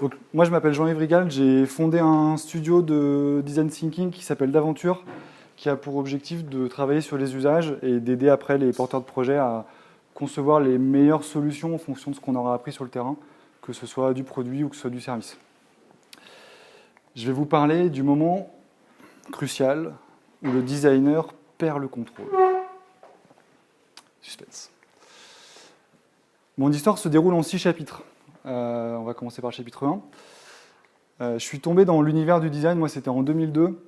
Donc, moi, je m'appelle Jean-Yves Rigal, j'ai fondé un studio de design thinking qui s'appelle D'Aventure, qui a pour objectif de travailler sur les usages et d'aider après les porteurs de projets à concevoir les meilleures solutions en fonction de ce qu'on aura appris sur le terrain, que ce soit du produit ou que ce soit du service. Je vais vous parler du moment crucial où le designer perd le contrôle. Suspense. Mon histoire se déroule en 6 chapitres. On va commencer par le chapitre 1. Je suis tombé dans l'univers du design, moi c'était en 2002.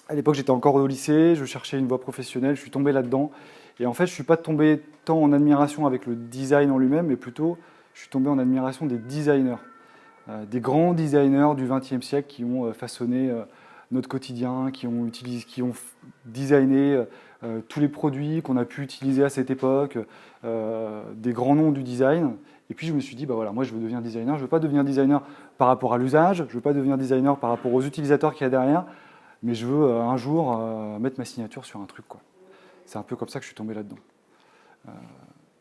À l'époque j'étais encore au lycée, je cherchais une voie professionnelle, je suis tombé là-dedans. Et en fait je ne suis pas tombé tant en admiration avec le design en lui-même, mais plutôt je suis tombé en admiration des designers. Des grands designers du XXe siècle qui ont façonné notre quotidien, qui ont designé tous les produits qu'on a pu utiliser à cette époque, des grands noms du design. Et puis je me suis dit, bah voilà, moi je veux devenir designer, je ne veux pas devenir designer par rapport à l'usage, je ne veux pas devenir designer par rapport aux utilisateurs qu'il y a derrière, mais je veux un jour mettre ma signature sur un truc, quoi. C'est un peu comme ça que je suis tombé là-dedans.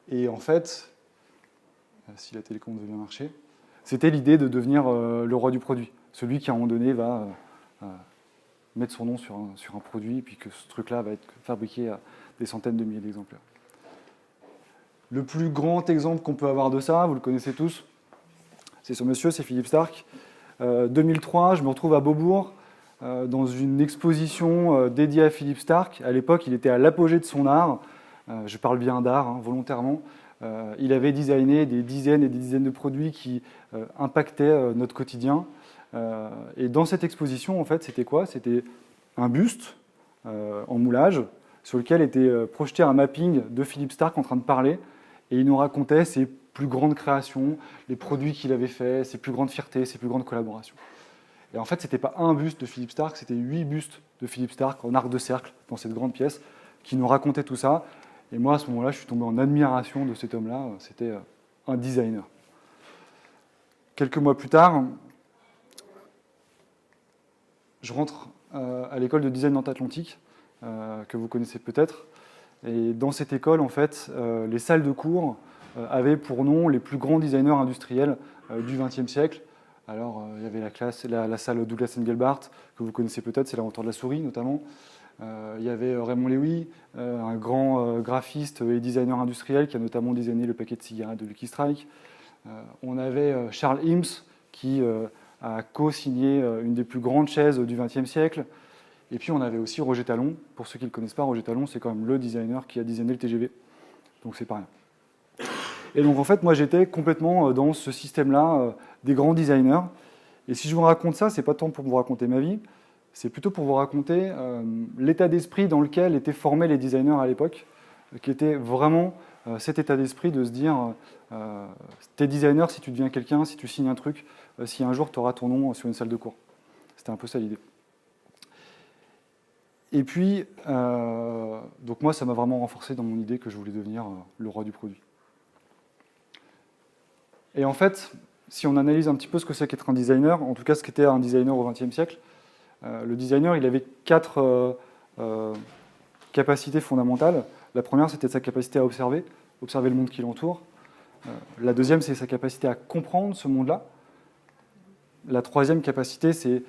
Et en fait, si la télécommande veut bien marcher, c'était l'idée de devenir le roi du produit, celui qui à un moment donné va mettre son nom sur un produit, et puis que ce truc-là va être fabriqué à des centaines de milliers d'exemplaires. Le plus grand exemple qu'on peut avoir de ça, vous le connaissez tous, c'est ce monsieur, c'est Philippe Starck. 2003, je me retrouve à Beaubourg, dans une exposition dédiée à Philippe Starck. À l'époque, il était à l'apogée de son art. Je parle bien d'art, hein, volontairement. Il avait designé des dizaines et des dizaines de produits qui impactaient notre quotidien. Et dans cette exposition, en fait, c'était quoi? C'était un buste en moulage sur lequel était projeté un mapping de Philippe Starck en train de parler. Et il nous racontait ses plus grandes créations, les produits qu'il avait faits, ses plus grandes fiertés, ses plus grandes collaborations. Et en fait, ce n'était pas un buste de Philippe Starck, c'était 8 bustes de Philippe Starck en arc de cercle dans cette grande pièce qui nous racontaient tout ça. Et moi, à ce moment-là, je suis tombé en admiration de cet homme-là. C'était un designer. Quelques mois plus tard, je rentre à l'école de design Nantes-Atlantique, que vous connaissez peut-être. Et dans cette école, en fait, les salles de cours avaient pour nom les plus grands designers industriels du XXe siècle. Alors, il y avait la salle Douglas Engelbart, que vous connaissez peut-être, c'est l'inventeur de la souris notamment. Il y avait Raymond Loewy, un grand graphiste et designer industriel qui a notamment designé le paquet de cigarettes de Lucky Strike. On avait Charles Eames qui a co-signé une des plus grandes chaises du XXe siècle. Et puis on avait aussi Roger Talon. Pour ceux qui ne le connaissent pas, Roger Talon, c'est quand même le designer qui a designé le TGV. Donc c'est pas rien. Et donc en fait, moi j'étais complètement dans ce système-là des grands designers. Et si je vous raconte ça, c'est pas tant pour vous raconter ma vie, c'est plutôt pour vous raconter l'état d'esprit dans lequel étaient formés les designers à l'époque, qui était vraiment cet état d'esprit de se dire t'es designer si tu deviens quelqu'un, si tu signes un truc, si un jour tu auras ton nom sur une salle de cours. C'était un peu ça l'idée. Et puis, donc moi, ça m'a vraiment renforcé dans mon idée que je voulais devenir le roi du produit. Et en fait, si on analyse un petit peu ce que c'est qu'être un designer, en tout cas ce qu'était un designer au XXe siècle, le designer, il avait 4 capacités fondamentales. La première, c'était sa capacité à observer le monde qui l'entoure. La deuxième, c'est sa capacité à comprendre ce monde-là. La troisième capacité, c'est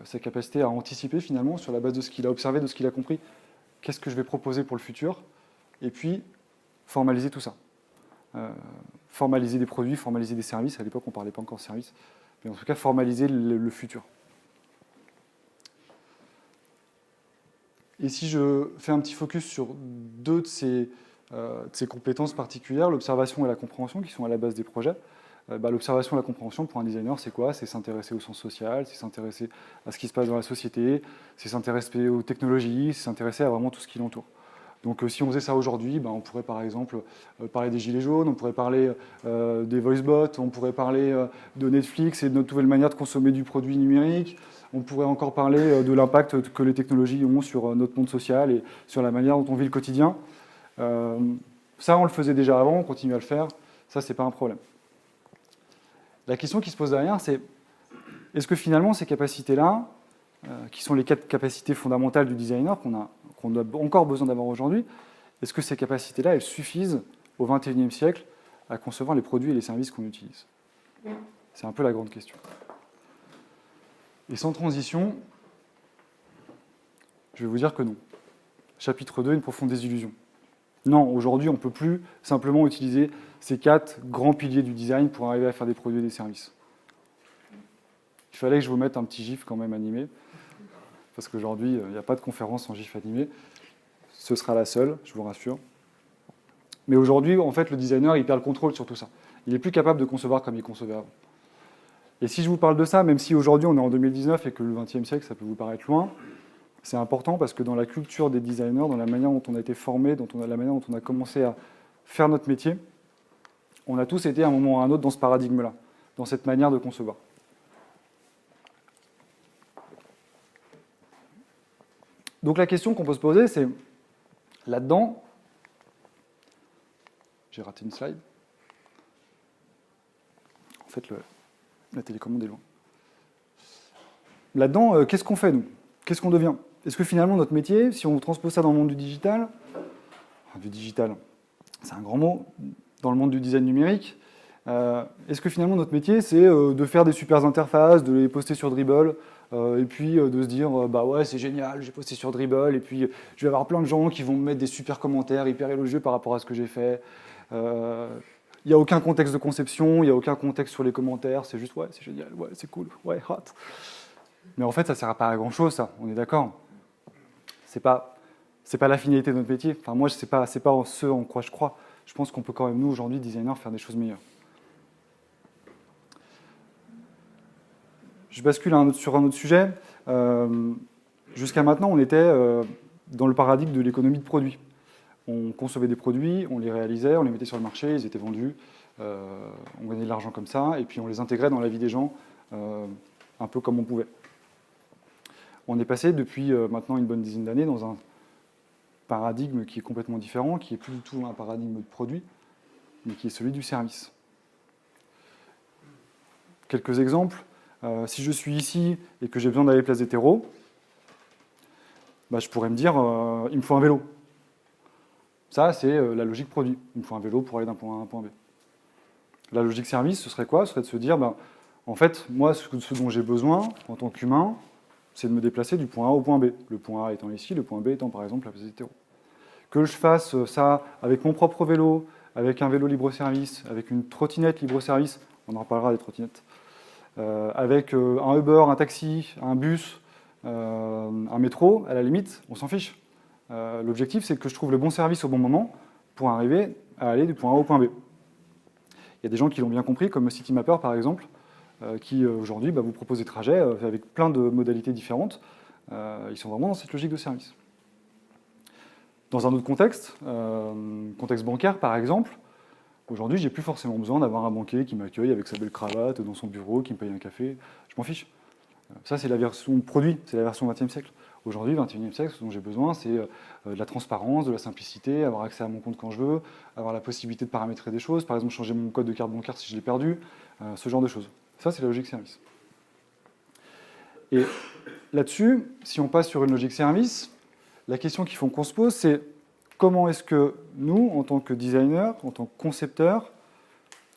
sa capacité à anticiper finalement sur la base de ce qu'il a observé, de ce qu'il a compris, qu'est-ce que je vais proposer pour le futur, et puis formaliser tout ça. Formaliser des produits, formaliser des services, à l'époque on ne parlait pas encore de services, mais en tout cas formaliser le futur. Et si je fais un petit focus sur 2 de ces compétences particulières, l'observation et la compréhension, qui sont à la base des projets, l'observation et la compréhension, pour un designer, c'est quoi? C'est s'intéresser au sens social, c'est s'intéresser à ce qui se passe dans la société, c'est s'intéresser aux technologies, c'est s'intéresser à vraiment tout ce qui l'entoure. Donc si on faisait ça aujourd'hui, on pourrait par exemple parler des gilets jaunes, on pourrait parler des voicebots, on pourrait parler de Netflix et de notre nouvelle manière de consommer du produit numérique, on pourrait encore parler de l'impact que les technologies ont sur notre monde social et sur la manière dont on vit le quotidien. Ça, on le faisait déjà avant, on continue à le faire, ça, c'est pas un problème. La question qui se pose derrière, c'est est-ce que finalement ces capacités-là, qui sont les 4 capacités fondamentales du designer qu'on a encore besoin d'avoir aujourd'hui, est-ce que ces capacités-là, elles suffisent au XXIe siècle à concevoir les produits et les services qu'on utilise? C'est un peu la grande question. Et sans transition, je vais vous dire que non. Chapitre 2, une profonde désillusion. Non, aujourd'hui, on ne peut plus simplement utiliser ces 4 grands piliers du design pour arriver à faire des produits et des services. Il fallait que je vous mette un petit gif quand même animé, parce qu'aujourd'hui, il n'y a pas de conférence en gif animé. Ce sera la seule, je vous rassure. Mais aujourd'hui, en fait, le designer, il perd le contrôle sur tout ça. Il n'est plus capable de concevoir comme il concevait avant. Et si je vous parle de ça, même si aujourd'hui on est en 2019 et que le XXe siècle, ça peut vous paraître loin, c'est important parce que dans la culture des designers, dans la manière dont on a été formé, la manière dont on a commencé à faire notre métier, on a tous été à un moment ou à un autre dans ce paradigme-là, dans cette manière de concevoir. Donc la question qu'on peut se poser, c'est, là-dedans, j'ai raté une slide. En fait, la télécommande est loin. Là-dedans, qu'est-ce qu'on fait, nous? Qu'est-ce qu'on devient? Est-ce que finalement, notre métier, si on transpose ça dans le monde du digital, c'est un grand mot, dans le monde du design numérique, est-ce que finalement, notre métier, c'est de faire des super interfaces, de les poster sur Dribbble, et puis de se dire, bah ouais, c'est génial, j'ai posté sur Dribbble, et puis je vais avoir plein de gens qui vont me mettre des super commentaires hyper élogieux par rapport à ce que j'ai fait. Il n'y a aucun contexte de conception, il n'y a aucun contexte sur les commentaires, c'est juste, ouais, c'est génial, ouais, c'est cool, ouais, hot. Mais en fait, ça ne sert pas à grand-chose, ça, on est d'accord. C'est pas la finalité de notre métier. Enfin, moi, c'est pas ce en quoi je crois. Je pense qu'on peut quand même, nous, aujourd'hui, designers, faire des choses meilleures. Je bascule sur un autre sujet. Jusqu'à maintenant, on était dans le paradigme de l'économie de produits. On concevait des produits, on les réalisait, on les mettait sur le marché, ils étaient vendus, on gagnait de l'argent comme ça, et puis on les intégrait dans la vie des gens un peu comme on pouvait. On est passé depuis maintenant une bonne dizaine d'années dans un paradigme qui est complètement différent, qui n'est plus du tout un paradigme de produit, mais qui est celui du service. Quelques exemples. Si je suis ici et que j'ai besoin d'aller place des terreaux, bah, je pourrais me dire il me faut un vélo. Ça, c'est la logique produit. Il me faut un vélo pour aller d'un point A à un point B. La logique service, ce serait quoi? Ce serait de se dire, ben, en fait, moi, ce dont j'ai besoin en tant qu'humain, c'est de me déplacer du point A au point B. Le point A étant ici, le point B étant par exemple la place des terreaux. Que je fasse ça avec mon propre vélo, avec un vélo libre-service, avec une trottinette libre-service, on en reparlera des trottinettes, avec un Uber, un taxi, un bus, un métro, à la limite, on s'en fiche. L'objectif, c'est que je trouve le bon service au bon moment pour arriver à aller du point A au point B. Il y a des gens qui l'ont bien compris, comme Citymapper par exemple, qui aujourd'hui vous propose des trajets avec plein de modalités différentes. Ils sont vraiment dans cette logique de service. Dans un autre contexte, contexte bancaire par exemple, aujourd'hui, j'ai plus forcément besoin d'avoir un banquier qui m'accueille avec sa belle cravate dans son bureau, qui me paye un café. Je m'en fiche. Ça, c'est la version produit, c'est la version 20e siècle. Aujourd'hui, 21e siècle, ce dont j'ai besoin, c'est de la transparence, de la simplicité, avoir accès à mon compte quand je veux, avoir la possibilité de paramétrer des choses, par exemple changer mon code de carte bancaire si je l'ai perdu, ce genre de choses. Ça, c'est la logique service. Et là-dessus, si on passe sur une logique service, la question qu'il faut qu'on se pose, c'est comment est-ce que nous, en tant que designer, en tant que concepteur,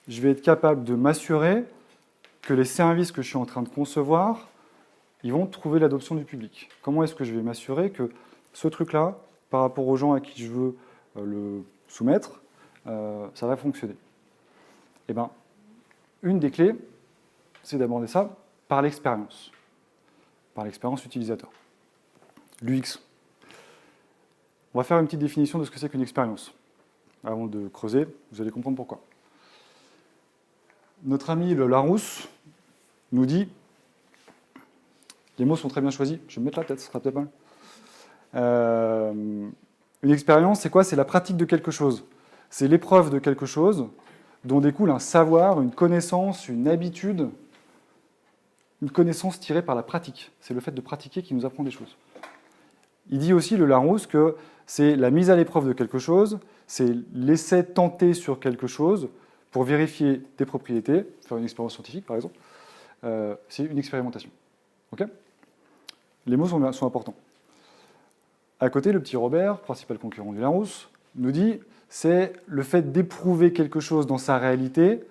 je vais être capable de m'assurer que les services que je suis en train de concevoir, ils vont trouver l'adoption du public. Comment est-ce que je vais m'assurer que ce truc-là, par rapport aux gens à qui je veux le soumettre, ça va fonctionner? Eh bien, une des clés, c'est d'aborder ça par l'expérience utilisateur. L'UX. On va faire une petite définition de ce que c'est qu'une expérience. Avant de creuser, vous allez comprendre pourquoi. Notre ami le Larousse nous dit, les mots sont très bien choisis, je vais me mettre la tête, ce sera peut-être mal. Une expérience, c'est quoi? C'est la pratique de quelque chose. C'est l'épreuve de quelque chose dont découle un savoir, une connaissance, une habitude, une connaissance tirée par la pratique. C'est le fait de pratiquer qui nous apprend des choses. Il dit aussi, le Larousse, que c'est la mise à l'épreuve de quelque chose, c'est l'essai tenté sur quelque chose pour vérifier des propriétés, faire une expérience scientifique par exemple, c'est une expérimentation. Okay, les mots sont importants. À côté, le petit Robert, principal concurrent du Larousse, nous dit c'est le fait d'éprouver quelque chose dans sa réalité,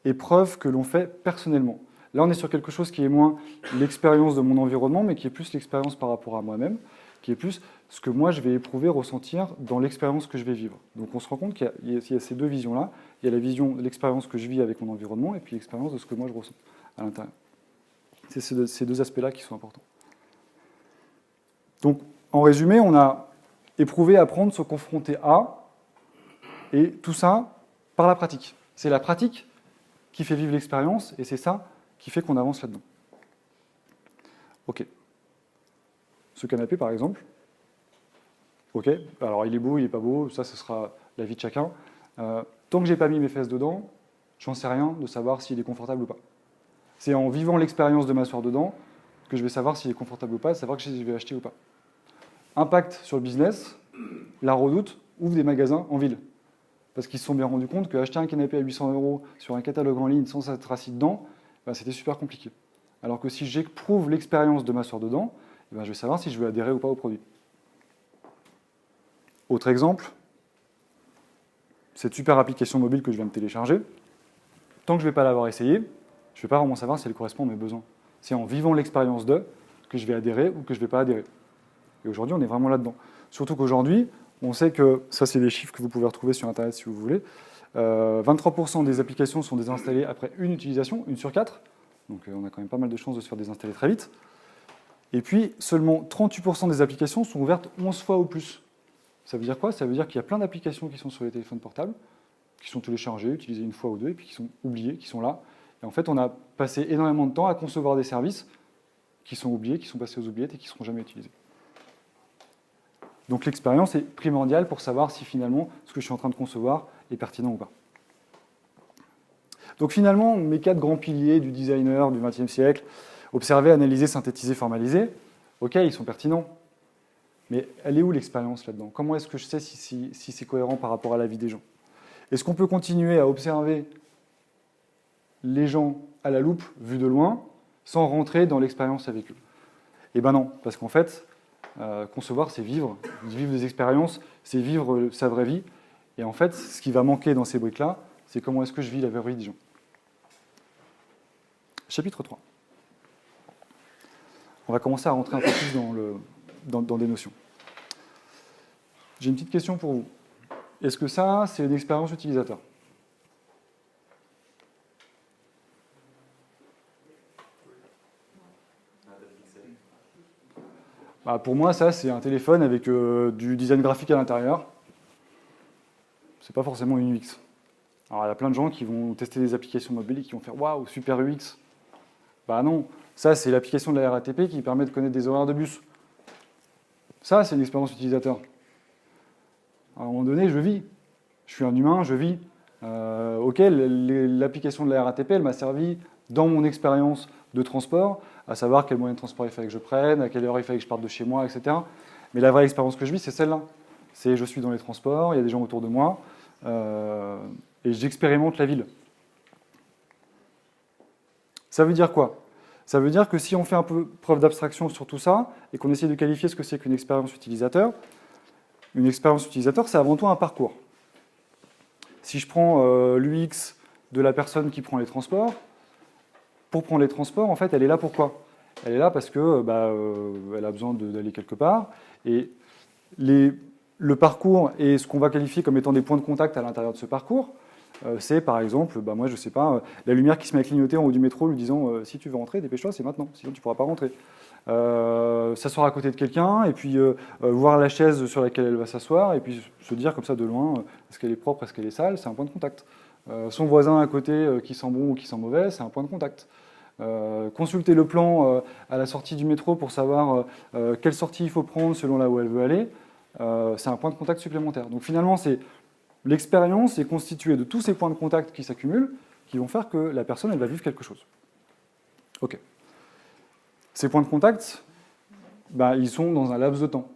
épreuve que l'on fait personnellement. Là, on est sur quelque chose qui est moins l'expérience de mon environnement, mais qui est plus l'expérience par rapport à moi-même, qui est plus ce que moi je vais éprouver, ressentir dans l'expérience que je vais vivre. Donc on se rend compte qu'il y a ces deux visions-là. Il y a la vision de l'expérience que je vis avec mon environnement, et puis l'expérience de ce que moi je ressens à l'intérieur. C'est ces deux aspects-là qui sont importants. Donc, en résumé, on a éprouvé, apprendre, se confronter à, et tout ça par la pratique. C'est la pratique qui fait vivre l'expérience, et c'est ça qui fait qu'on avance là-dedans. Ok. Ce canapé, par exemple. Ok. Alors, il est beau, il n'est pas beau, ça, ce sera l'avis de chacun. Tant que je n'ai pas mis mes fesses dedans, j'en sais rien de savoir s'il est confortable ou pas. C'est en vivant l'expérience de m'asseoir dedans que je vais savoir s'il est confortable ou pas, savoir que je vais acheter ou pas. Impact sur le business, la Redoute ouvre des magasins en ville. Parce qu'ils se sont bien rendus compte qu'acheter un canapé à 800 € sur un catalogue en ligne sans être assis dedans, ben, c'était super compliqué. Alors que si j'éprouve l'expérience de m'asseoir dedans, ben, je vais savoir si je veux adhérer ou pas au produit. Autre exemple, cette super application mobile que je viens de télécharger, tant que je ne vais pas l'avoir essayée, je ne vais pas vraiment savoir si elle correspond à mes besoins. C'est en vivant l'expérience de que je vais adhérer ou que je ne vais pas adhérer. Et aujourd'hui, on est vraiment là-dedans. Surtout qu'aujourd'hui, on sait que, ça c'est des chiffres que vous pouvez retrouver sur Internet si vous voulez, 23% des applications sont désinstallées après une utilisation, 1 sur 4. Donc on a quand même pas mal de chances de se faire désinstaller très vite. Et puis, seulement 38% des applications sont ouvertes 11 fois ou plus. Ça veut dire quoi? Ça veut dire qu'il y a plein d'applications qui sont sur les téléphones portables, qui sont téléchargées, utilisées une fois ou deux, et puis qui sont oubliées, qui sont là. Et en fait, on a passé énormément de temps à concevoir des services qui sont oubliés, qui sont passés aux oubliettes et qui ne seront jamais utilisés. Donc l'expérience est primordiale pour savoir si finalement ce que je suis en train de concevoir est pertinent ou pas. Donc finalement, mes 4 grands piliers du designer du XXe siècle, observer, analyser, synthétiser, formaliser, ok, ils sont pertinents. Mais elle est où l'expérience là-dedans? Comment est-ce que je sais si c'est cohérent par rapport à la vie des gens? Est-ce qu'on peut continuer à observer les gens à la loupe, vus de loin, sans rentrer dans l'expérience avec eux? Eh bien non, parce qu'en fait, concevoir, c'est vivre des expériences, c'est vivre sa vraie vie. Et en fait, ce qui va manquer dans ces briques-là, c'est comment est-ce que je vis la vraie vie des gens. Chapitre 3. On va commencer à rentrer un peu plus dans des notions. J'ai une petite question pour vous. Est-ce que ça, c'est une expérience utilisateur? Bah, pour moi, ça, c'est un téléphone avec du design graphique à l'intérieur. C'est pas forcément une UX. Alors, il y a plein de gens qui vont tester des applications mobiles et qui vont faire « Waouh, super UX ». Bah non, ça, c'est l'application de la RATP qui permet de connaître des horaires de bus. Ça, c'est une expérience utilisateur. À un moment donné, je vis. Je suis un humain, je vis. Ok, l'application de la RATP, elle m'a servi dans mon expérience de transport, à savoir quel moyen de transport il fallait que je prenne, à quelle heure il fallait que je parte de chez moi, etc. Mais la vraie expérience que je vis, c'est celle-là. C'est je suis dans les transports, il y a des gens autour de moi, et j'expérimente la ville. Ça veut dire quoi? Ça veut dire que si on fait un peu preuve d'abstraction sur tout ça, et qu'on essaie de qualifier ce que c'est qu'une expérience utilisateur, une expérience utilisateur, c'est avant tout un parcours. Si je prends l'UX de la personne qui prend les transports, pour prendre les transports, en fait, elle est là pourquoi? Elle est là parce que elle a besoin d'aller quelque part. Et le parcours et ce qu'on va qualifier comme étant des points de contact à l'intérieur de ce parcours, c'est par exemple, moi je sais pas, la lumière qui se met à clignoter en haut du métro lui disant si tu veux rentrer, dépêche-toi, c'est maintenant, sinon tu ne pourras pas rentrer. S'asseoir à côté de quelqu'un et puis voir la chaise sur laquelle elle va s'asseoir et puis se dire comme ça de loin est-ce qu'elle est propre, est-ce qu'elle est sale, c'est un point de contact. Son voisin à côté qui sent bon ou qui sent mauvais, c'est un point de contact. Consulter le plan à la sortie du métro pour savoir quelle sortie il faut prendre selon là où elle veut aller, c'est un point de contact supplémentaire. Donc finalement, l'expérience est constituée de tous ces points de contact qui s'accumulent, qui vont faire que la personne elle va vivre quelque chose. Ok. Ces points de contact, ils sont dans un laps de temps.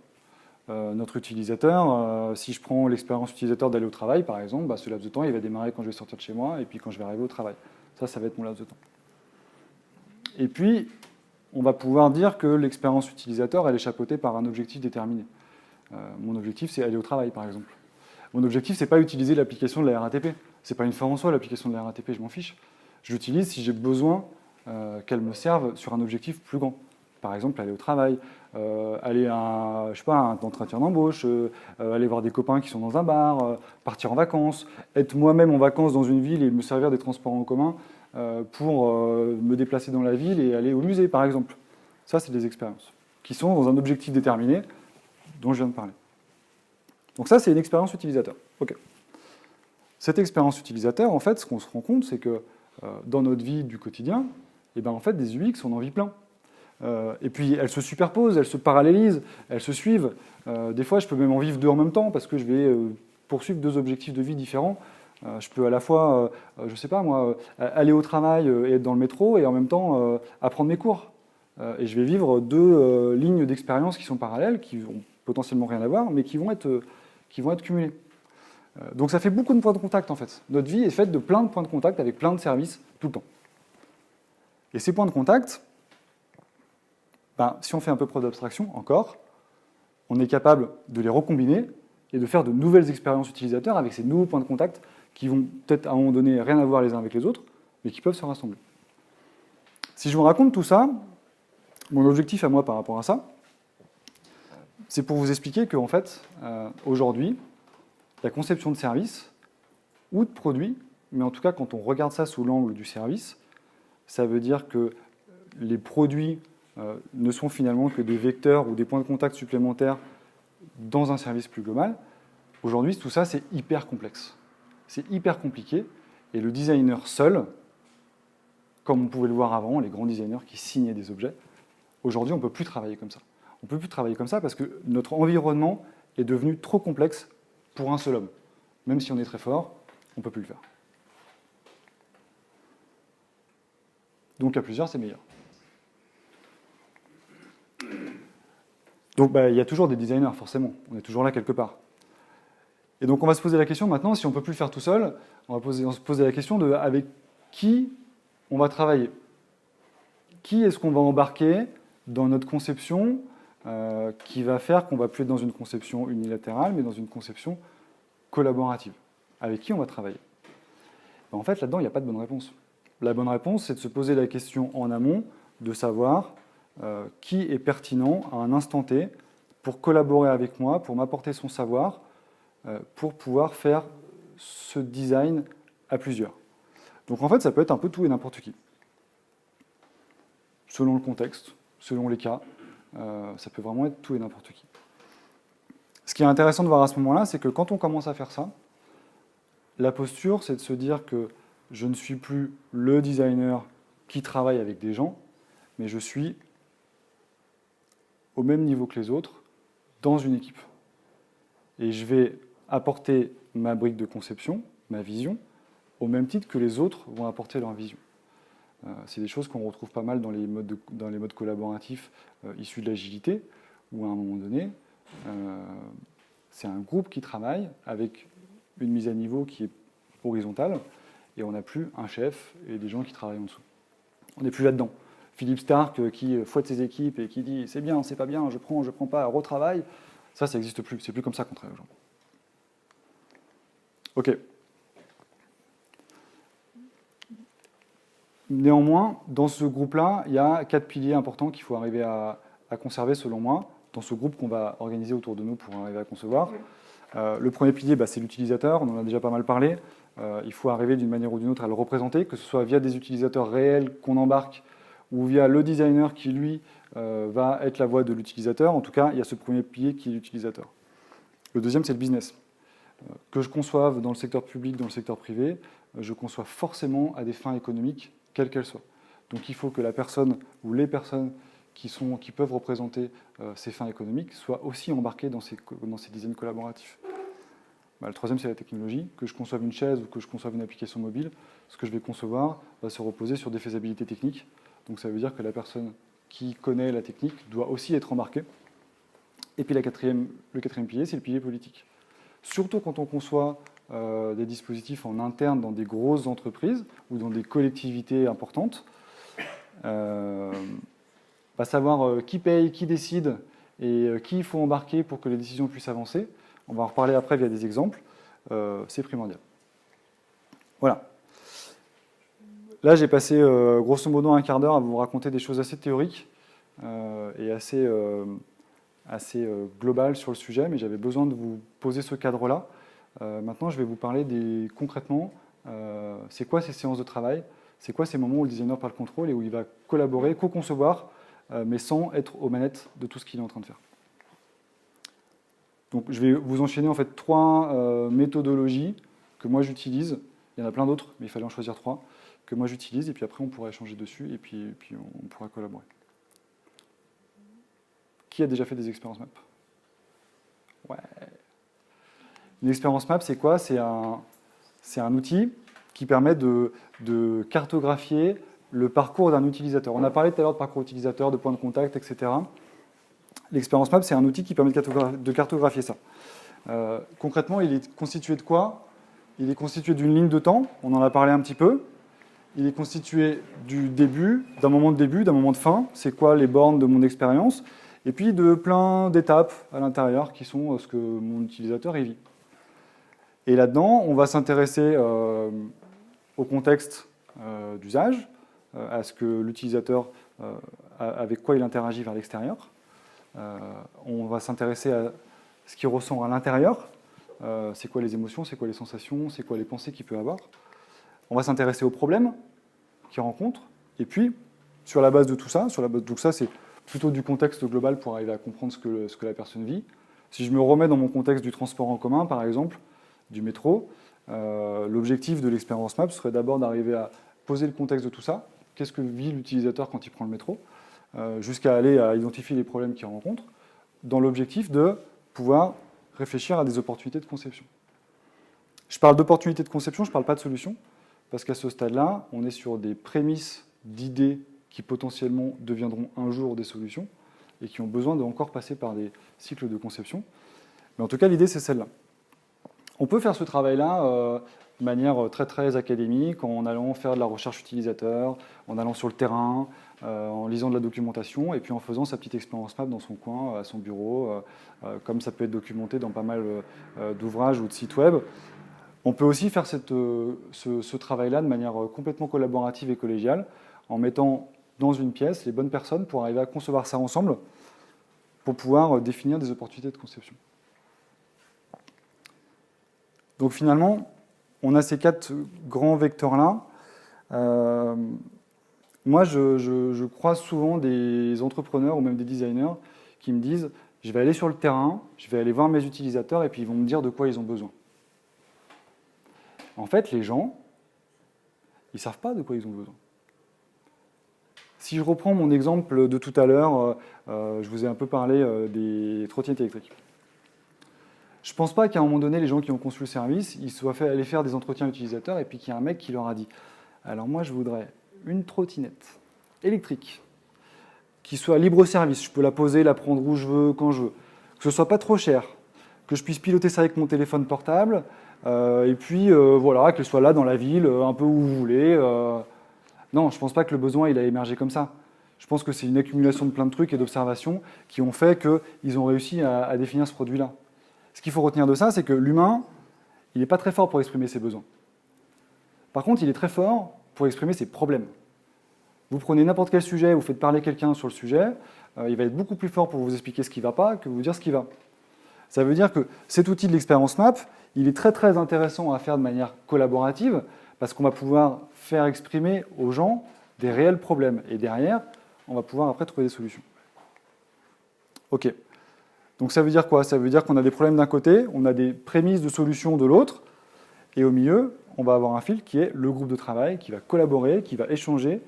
Notre utilisateur, si je prends l'expérience utilisateur d'aller au travail, par exemple, ce laps de temps, il va démarrer quand je vais sortir de chez moi et puis quand je vais arriver au travail. Ça va être mon laps de temps. Et puis, on va pouvoir dire que l'expérience utilisateur, elle est chapeautée par un objectif déterminé. Mon objectif, c'est aller au travail, par exemple. Mon objectif, c'est pas utiliser l'application de la RATP. C'est pas une fin en soi, l'application de la RATP, je m'en fiche. Je l'utilise si j'ai besoin qu'elles me servent sur un objectif plus grand. Par exemple, aller au travail, aller à je sais pas, un entretien d'embauche, aller voir des copains qui sont dans un bar, partir en vacances, être moi-même en vacances dans une ville et me servir des transports en commun pour me déplacer dans la ville et aller au musée, par exemple. Ça, c'est des expériences qui sont dans un objectif déterminé dont je viens de parler. Donc ça, c'est une expérience utilisateur. OK. Cette expérience utilisateur, en fait, ce qu'on se rend compte, c'est que dans notre vie du quotidien, eh ben, en fait, des UX, on en vit plein. Et puis, elles se superposent, elles se parallélisent, elles se suivent. Des fois, je peux même en vivre deux en même temps parce que je vais poursuivre deux objectifs de vie différents. Je peux à la fois, je sais pas moi, aller au travail et être dans le métro et en même temps apprendre mes cours. Et je vais vivre deux lignes d'expérience qui sont parallèles, qui vont potentiellement rien à voir, mais qui vont être cumulées. Donc ça fait beaucoup de points de contact en fait. Notre vie est faite de plein de points de contact avec plein de services tout le temps. Et ces points de contact, ben, si on fait un peu preuve d'abstraction encore, on est capable de les recombiner et de faire de nouvelles expériences utilisateurs avec ces nouveaux points de contact qui vont peut-être à un moment donné rien à voir les uns avec les autres, mais qui peuvent se rassembler. Si je vous raconte tout ça, mon objectif à moi par rapport à ça, c'est pour vous expliquer qu'en fait, aujourd'hui, la conception de services ou de produits, mais en tout cas quand on regarde ça sous l'angle du service, ça veut dire que les produits ne sont finalement que des vecteurs ou des points de contact supplémentaires dans un service plus global. Aujourd'hui, tout ça, c'est hyper complexe. C'est hyper compliqué. Et le designer seul, comme on pouvait le voir avant, les grands designers qui signaient des objets, aujourd'hui, on ne peut plus travailler comme ça. On ne peut plus travailler comme ça parce que notre environnement est devenu trop complexe pour un seul homme. Même si on est très fort, on ne peut plus le faire. Donc à plusieurs, c'est meilleur. Donc il y a toujours des designers, forcément. On est toujours là quelque part. Et donc on va se poser la question maintenant, si on ne peut plus le faire tout seul, on va se poser la question de avec qui on va travailler. Qui est-ce qu'on va embarquer dans notre conception qui va faire qu'on ne va plus être dans une conception unilatérale, mais dans une conception collaborative. Avec qui on va travailler? En fait, là-dedans, il n'y a pas de bonne réponse. La bonne réponse, c'est de se poser la question en amont, de savoir qui est pertinent à un instant T pour collaborer avec moi, pour m'apporter son savoir, pour pouvoir faire ce design à plusieurs. Donc en fait, ça peut être un peu tout et n'importe qui. Selon le contexte, selon les cas, ça peut vraiment être tout et n'importe qui. Ce qui est intéressant de voir à ce moment-là, c'est que quand on commence à faire ça, la posture, c'est de se dire que je ne suis plus le designer qui travaille avec des gens, mais je suis au même niveau que les autres dans une équipe. Et je vais apporter ma brique de conception, ma vision, au même titre que les autres vont apporter leur vision. C'est des choses qu'on retrouve pas mal dans les modes collaboratifs issus de l'agilité, où à un moment donné, c'est un groupe qui travaille avec une mise à niveau qui est horizontale, et on n'a plus un chef et des gens qui travaillent en dessous. On n'est plus là-dedans. Philippe Stark qui fouette ses équipes et qui dit « c'est bien, c'est pas bien, je prends pas, retravaille », ça n'existe plus. C'est plus comme ça qu'on travaille aujourd'hui. OK. Néanmoins, dans ce groupe-là, il y a 4 piliers importants qu'il faut arriver à conserver, selon moi, dans ce groupe qu'on va organiser autour de nous pour arriver à concevoir. Le premier pilier, c'est l'utilisateur, on en a déjà pas mal parlé. Il faut arriver d'une manière ou d'une autre à le représenter, que ce soit via des utilisateurs réels qu'on embarque ou via le designer qui, lui, va être la voix de l'utilisateur. En tout cas, il y a ce premier pilier qui est l'utilisateur. Le deuxième, c'est le business. Que je conçoive dans le secteur public, dans le secteur privé, je conçois forcément à des fins économiques, quelles qu'elles soient. Donc il faut que la personne ou les personnes qui peuvent représenter ces fins économiques soient aussi embarquées dans ces designs collaboratifs. Le troisième, c'est la technologie. Que je conçoive une chaise ou que je conçoive une application mobile, ce que je vais concevoir va se reposer sur des faisabilités techniques. Donc ça veut dire que la personne qui connaît la technique doit aussi être embarquée. Et puis le quatrième pilier, c'est le pilier politique. Surtout quand on conçoit des dispositifs en interne dans des grosses entreprises ou dans des collectivités importantes, savoir qui paye, qui décide et qui il faut embarquer pour que les décisions puissent avancer, on va en reparler après via des exemples, c'est primordial. Voilà. là, j'ai passé grosso modo un quart d'heure à vous raconter des choses assez théoriques et assez globales sur le sujet, mais j'avais besoin de vous poser ce cadre-là. Maintenant, je vais vous parler concrètement, c'est quoi ces séances de travail, c'est quoi ces moments où le designer prend le contrôle et où il va collaborer, co-concevoir, mais sans être aux manettes de tout ce qu'il est en train de faire. Donc, je vais vous enchaîner en fait 3 méthodologies que moi j'utilise. Il y en a plein d'autres, mais il fallait en choisir 3 que moi j'utilise, et puis après on pourra échanger dessus, et puis on pourra collaborer. Qui a déjà fait des expériences map? Ouais. Une expérience map, c'est quoi? C'est un outil qui permet de cartographier le parcours d'un utilisateur. On a parlé tout à l'heure de parcours utilisateur, de points de contact, etc. L'expérience map, c'est un outil qui permet de cartographier ça. Concrètement, il est constitué de quoi? Il est constitué d'une ligne de temps, on en a parlé un petit peu. Il est constitué du début, d'un moment de début, d'un moment de fin. C'est quoi les bornes de mon expérience? Et puis de plein d'étapes à l'intérieur qui sont ce que mon utilisateur y vit. Et là-dedans, on va s'intéresser au contexte d'usage, à ce que l'utilisateur, avec quoi il interagit vers l'extérieur. On va s'intéresser à ce qu'il ressent à l'intérieur. C'est quoi les émotions, c'est quoi les sensations, c'est quoi les pensées qu'il peut avoir. On va s'intéresser aux problèmes qu'il rencontre. Et puis, sur la base de tout ça, c'est plutôt du contexte global pour arriver à comprendre ce que la personne vit. Si je me remets dans mon contexte du transport en commun, par exemple, du métro, l'objectif de l'expérience map serait d'abord d'arriver à poser le contexte de tout ça. Qu'est-ce que vit l'utilisateur quand il prend le métro, jusqu'à aller à identifier les problèmes qu'il rencontre, dans l'objectif de pouvoir réfléchir à des opportunités de conception. Je parle d'opportunités de conception, je ne parle pas de solutions, parce qu'à ce stade-là, on est sur des prémices d'idées qui potentiellement deviendront un jour des solutions et qui ont besoin de encore passer par des cycles de conception. Mais en tout cas, l'idée, c'est celle-là. On peut faire ce travail-là de manière très très académique, en allant faire de la recherche utilisateur, en allant sur le terrain, en lisant de la documentation, et puis en faisant sa petite expérience map dans son coin, à son bureau, comme ça peut être documenté dans pas mal d'ouvrages ou de sites web. On peut aussi faire ce travail-là de manière complètement collaborative et collégiale, en mettant dans une pièce les bonnes personnes pour arriver à concevoir ça ensemble, pour pouvoir définir des opportunités de conception. Donc finalement, on a ces 4 grands vecteurs-là. Moi, je croise souvent des entrepreneurs ou même des designers qui me disent « je vais aller sur le terrain, je vais aller voir mes utilisateurs et puis ils vont me dire de quoi ils ont besoin ». En fait, les gens, ils ne savent pas de quoi ils ont besoin. Si je reprends mon exemple de tout à l'heure, je vous ai un peu parlé des trottinettes électriques. Je ne pense pas qu'à un moment donné, les gens qui ont conçu le service, ils soient allés faire des entretiens utilisateurs et puis qu'il y a un mec qui leur a dit « alors moi, je voudrais une trottinette électrique qui soit libre service, je peux la poser, la prendre où je veux, quand je veux, que ce ne soit pas trop cher, que je puisse piloter ça avec mon téléphone portable, et puis voilà, qu'elle soit là dans la ville, un peu où vous voulez. » Non, je ne pense pas que le besoin il a émergé comme ça. Je pense que c'est une accumulation de plein de trucs et d'observations qui ont fait qu'ils ont réussi à définir ce produit-là. Ce qu'il faut retenir de ça, c'est que l'humain, il n'est pas très fort pour exprimer ses besoins. Par contre, il est très fort pour exprimer ses problèmes. Vous prenez n'importe quel sujet, vous faites parler quelqu'un sur le sujet, il va être beaucoup plus fort pour vous expliquer ce qui ne va pas que vous dire ce qui va. Ça veut dire que cet outil de l'expérience map, il est très très intéressant à faire de manière collaborative parce qu'on va pouvoir faire exprimer aux gens des réels problèmes. Et derrière, on va pouvoir après trouver des solutions. Ok. Donc ça veut dire quoi? Ça veut dire qu'on a des problèmes d'un côté, on a des prémices de solutions de l'autre, et au milieu, on va avoir un fil qui est le groupe de travail, qui va collaborer, qui va échanger,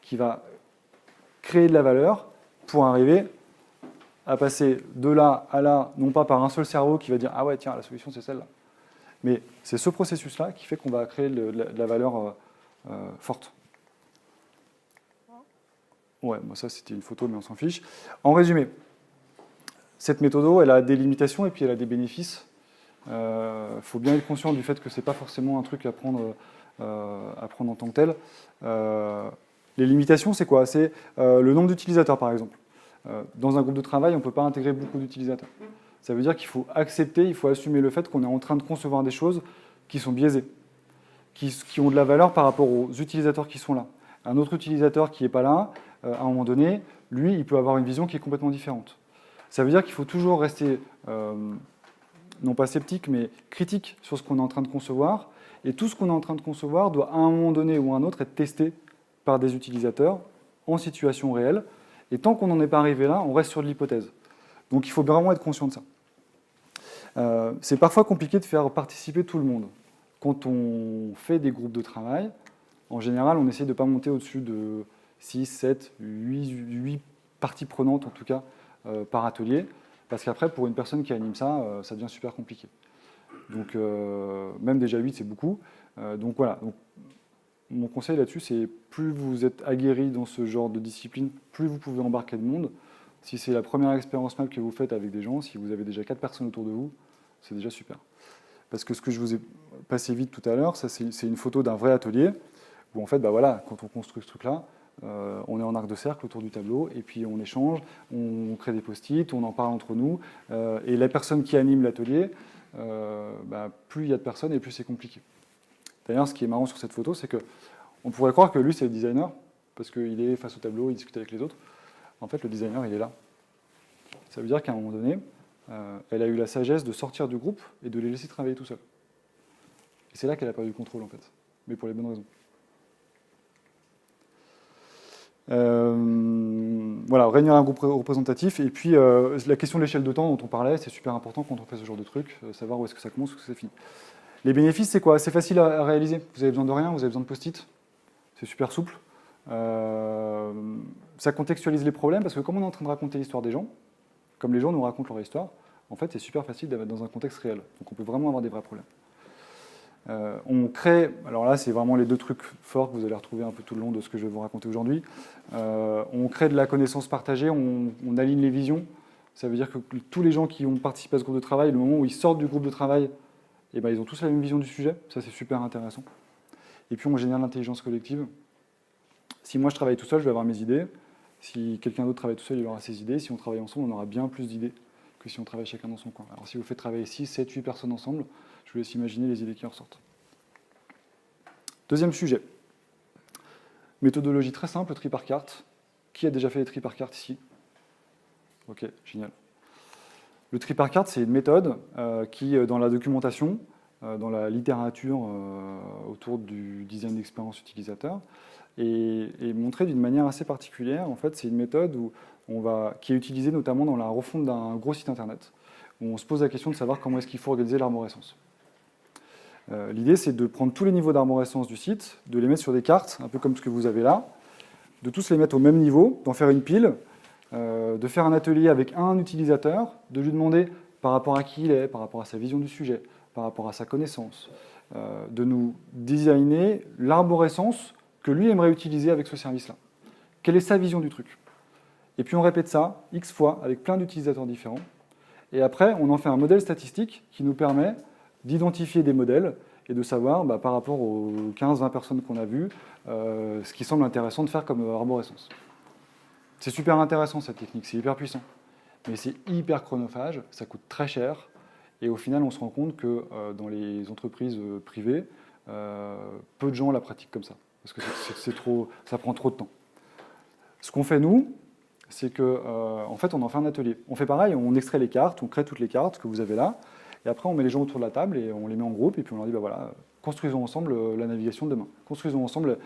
qui va créer de la valeur pour arriver à passer de là à là, non pas par un seul cerveau qui va dire « ah ouais, tiens, la solution c'est celle-là ». Mais c'est ce processus-là qui fait qu'on va créer de la valeur forte. Ouais, bon, ça c'était une photo, mais on s'en fiche. En résumé, cette méthode, elle a des limitations et puis elle a des bénéfices. Faut bien être conscient du fait que c'est pas forcément un truc à prendre en tant que tel. Les limitations, c'est quoi? C'est le nombre d'utilisateurs, par exemple. Dans un groupe de travail, on ne peut pas intégrer beaucoup d'utilisateurs. Ça veut dire qu'il faut accepter, il faut assumer le fait qu'on est en train de concevoir des choses qui sont biaisées. qui ont de la valeur par rapport aux utilisateurs qui sont là. Un autre utilisateur qui n'est pas là, à un moment donné, lui, il peut avoir une vision qui est complètement différente. Ça veut dire qu'il faut toujours rester, non pas sceptique, mais critique sur ce qu'on est en train de concevoir. Et tout ce qu'on est en train de concevoir doit, à un moment donné ou à un autre, être testé par des utilisateurs en situation réelle. Et tant qu'on n'en est pas arrivé là, on reste sur de l'hypothèse. Donc il faut vraiment être conscient de ça. C'est parfois compliqué de faire participer tout le monde. Quand on fait des groupes de travail, en général, on essaie de ne pas monter au-dessus de 6, 7, 8 parties prenantes, en tout cas, par atelier, parce qu'après, pour une personne qui anime ça, ça devient super compliqué. Donc, même déjà 8, c'est beaucoup. Donc voilà. Donc, mon conseil là-dessus, c'est plus vous êtes aguerri dans ce genre de discipline, plus vous pouvez embarquer de monde. Si c'est la première expérience map que vous faites avec des gens, si vous avez déjà 4 personnes autour de vous, c'est déjà super. Parce que ce que je vous ai passé vite tout à l'heure, ça c'est une photo d'un vrai atelier, où en fait, bah voilà, quand on construit ce truc-là, on est en arc de cercle autour du tableau, et puis on échange, on crée des post-it, on en parle entre nous, et la personne qui anime l'atelier, bah, plus il y a de personnes, et plus c'est compliqué. D'ailleurs, ce qui est marrant sur cette photo, c'est qu'on pourrait croire que lui, c'est le designer, parce qu'il est face au tableau, il discute avec les autres. En fait, le designer, il est là. Ça veut dire qu'à un moment donné, elle a eu la sagesse de sortir du groupe et de les laisser travailler tout seul. Et c'est là qu'elle a perdu le contrôle, en fait, mais pour les bonnes raisons. Voilà, réunir un groupe représentatif. Et puis, la question de l'échelle de temps dont on parlait, c'est super important quand on fait ce genre de truc, savoir où est-ce que ça commence, où est-ce que ça finit. Les bénéfices, c'est quoi? C'est facile à réaliser. Vous avez besoin de rien, vous avez besoin de post-it. C'est super souple. Ça contextualise les problèmes, parce que comme on est en train de raconter l'histoire des gens, comme les gens nous racontent leur histoire, en fait, c'est super facile de mettre dans un contexte réel. Donc on peut vraiment avoir des vrais problèmes. On crée, alors là, c'est vraiment les deux trucs forts que vous allez retrouver un peu tout le long de ce que je vais vous raconter aujourd'hui. On crée de la connaissance partagée, on aligne les visions. Ça veut dire que tous les gens qui ont participé à ce groupe de travail, le moment où ils sortent du groupe de travail, eh ben, ils ont tous la même vision du sujet. Ça, c'est super intéressant. Et puis, on génère l'intelligence collective. Si moi, je travaille tout seul, je vais avoir mes idées. Si quelqu'un d'autre travaille tout seul, il aura ses idées. Si on travaille ensemble, on aura bien plus d'idées que si on travaille chacun dans son coin. Alors si vous faites travailler 6, 7, 8 personnes ensemble, je vous laisse imaginer les idées qui en ressortent. Deuxième sujet. Méthodologie très simple, tri par carte. Qui a déjà fait les tri par carte ici? Ok, génial. Le tri par carte, c'est une méthode qui, dans la documentation, dans la littérature autour du design d'expérience utilisateur, est montrée d'une manière assez particulière. En fait, c'est une méthode qui est utilisée notamment dans la refonte d'un gros site internet, où on se pose la question de savoir comment est-ce qu'il faut organiser l'arborescence. L'idée, c'est de prendre tous les niveaux d'arborescence du site, de les mettre sur des cartes, un peu comme ce que vous avez là, de tous les mettre au même niveau, d'en faire une pile, de faire un atelier avec un utilisateur, de lui demander par rapport à qui il est, par rapport à sa vision du sujet, par rapport à sa connaissance, de nous designer l'arborescence que lui aimerait utiliser avec ce service-là. Quelle est sa vision du truc? Et puis on répète ça X fois avec plein d'utilisateurs différents. Et après, on en fait un modèle statistique qui nous permet d'identifier des modèles et de savoir, par rapport aux 15-20 personnes qu'on a vues, ce qui semble intéressant de faire comme arborescence. C'est super intéressant cette technique, c'est hyper puissant. Mais c'est hyper chronophage, ça coûte très cher. Et au final, on se rend compte que dans les entreprises privées, peu de gens la pratiquent comme ça. Parce que ça prend trop de temps. Ce qu'on fait, nous, c'est qu'en fait, on en fait un atelier. On fait pareil, on extrait les cartes, on crée toutes les cartes que vous avez là, et après, on met les gens autour de la table et on les met en groupe, et puis on leur dit, voilà, construisons ensemble la navigation de demain. Construisons ensemble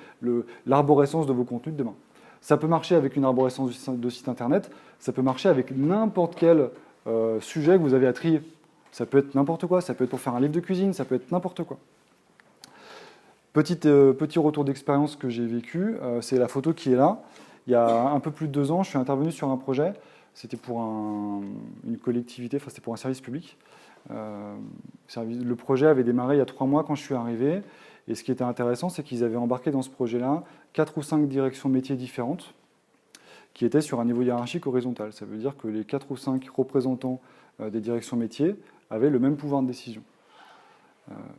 l'arborescence de vos contenus de demain. Ça peut marcher avec une arborescence de site internet, ça peut marcher avec n'importe quel sujet que vous avez à trier. Ça peut être n'importe quoi, ça peut être pour faire un livre de cuisine, ça peut être n'importe quoi. Petit retour d'expérience que j'ai vécu, c'est la photo qui est là. Il y a un peu plus de 2 ans, je suis intervenu sur un projet. C'était pour une collectivité, enfin c'était pour un service public. Le projet avait démarré il y a 3 mois quand je suis arrivé. Et ce qui était intéressant, c'est qu'ils avaient embarqué dans ce projet-là 4 ou 5 directions métiers différentes qui étaient sur un niveau hiérarchique horizontal. Ça veut dire que les 4 ou 5 représentants des directions métiers avaient le même pouvoir de décision.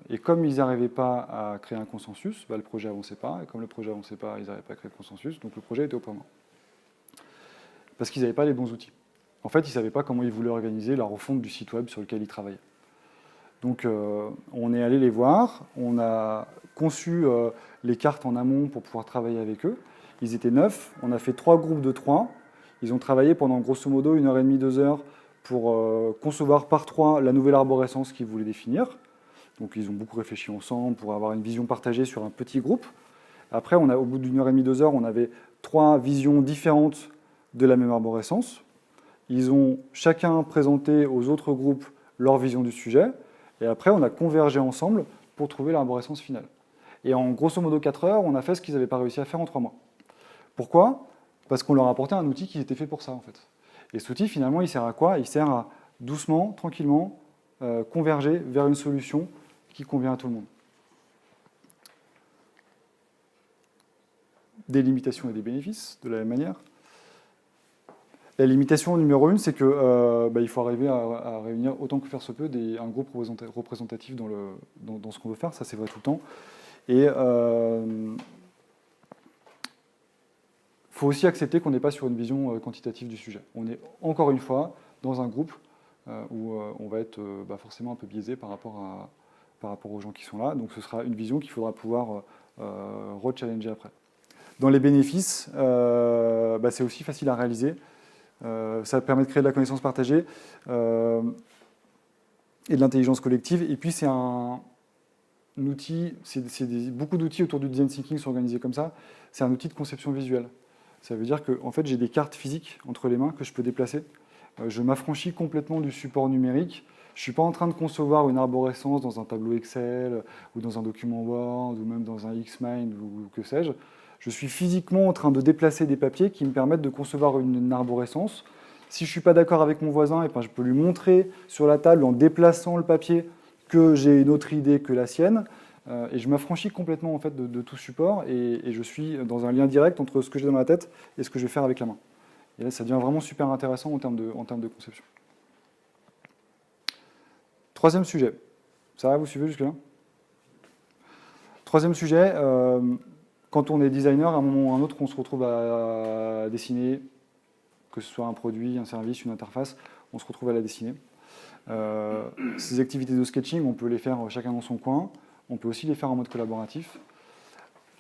Et comme ils n'arrivaient pas à créer un consensus, le projet n'avançait pas. Et comme le projet n'avançait pas, ils n'arrivaient pas à créer de consensus. Donc le projet était au point mort. Parce qu'ils n'avaient pas les bons outils. En fait, ils ne savaient pas comment ils voulaient organiser la refonte du site web sur lequel ils travaillaient. Donc on est allé les voir, on a conçu les cartes en amont pour pouvoir travailler avec eux. Ils étaient 9, on a fait 3 groupes de 3. Ils ont travaillé pendant grosso modo 1h30, 2 heures pour concevoir par 3 la nouvelle arborescence qu'ils voulaient définir. Donc ils ont beaucoup réfléchi ensemble pour avoir une vision partagée sur un petit groupe. Après, au bout d'1h30, 2 heures, on avait 3 visions différentes de la même arborescence. Ils ont chacun présenté aux autres groupes leur vision du sujet. Et après, on a convergé ensemble pour trouver l'arborescence finale. Et en grosso modo 4 heures, on a fait ce qu'ils n'avaient pas réussi à faire en 3 mois. Pourquoi ? Parce qu'on leur a apporté un outil qui était fait pour ça, en fait. Et cet outil, finalement, il sert à quoi ? Il sert à, doucement, tranquillement, converger vers une solution qui convient à tout le monde. Des limitations et des bénéfices, de la même manière. La limitation numéro 1, c'est qu'il faut arriver à réunir autant que faire se peut un groupe représentatif dans ce qu'on veut faire, ça c'est vrai tout le temps. Et faut aussi accepter qu'on n'est pas sur une vision quantitative du sujet. On est encore une fois dans un groupe où on va être forcément un peu biaisé par rapport aux gens qui sont là, donc ce sera une vision qu'il faudra pouvoir re-challenger après. Dans les bénéfices, c'est aussi facile à réaliser. Ça permet de créer de la connaissance partagée et de l'intelligence collective. Et puis c'est un outil, beaucoup d'outils autour du design thinking sont organisés comme ça. C'est un outil de conception visuelle. Ça veut dire que en fait, j'ai des cartes physiques entre les mains que je peux déplacer. Je m'affranchis complètement du support numérique. Je ne suis pas en train de concevoir une arborescence dans un tableau Excel ou dans un document Word ou même dans un Xmind ou que sais-je. Je suis physiquement en train de déplacer des papiers qui me permettent de concevoir une arborescence. Si je ne suis pas d'accord avec mon voisin, je peux lui montrer sur la table en déplaçant le papier que j'ai une autre idée que la sienne. Et je m'affranchis complètement en fait, de tout support et je suis dans un lien direct entre ce que j'ai dans ma tête et ce que je vais faire avec la main. Et là, ça devient vraiment super intéressant en termes de conception. Troisième sujet. Ça va, vous suivez jusque-là ? Troisième sujet. Quand on est designer, à un moment ou à un autre, on se retrouve à dessiner, que ce soit un produit, un service, une interface, on se retrouve à la dessiner. Ces activités de sketching, on peut les faire chacun dans son coin. On peut aussi les faire en mode collaboratif.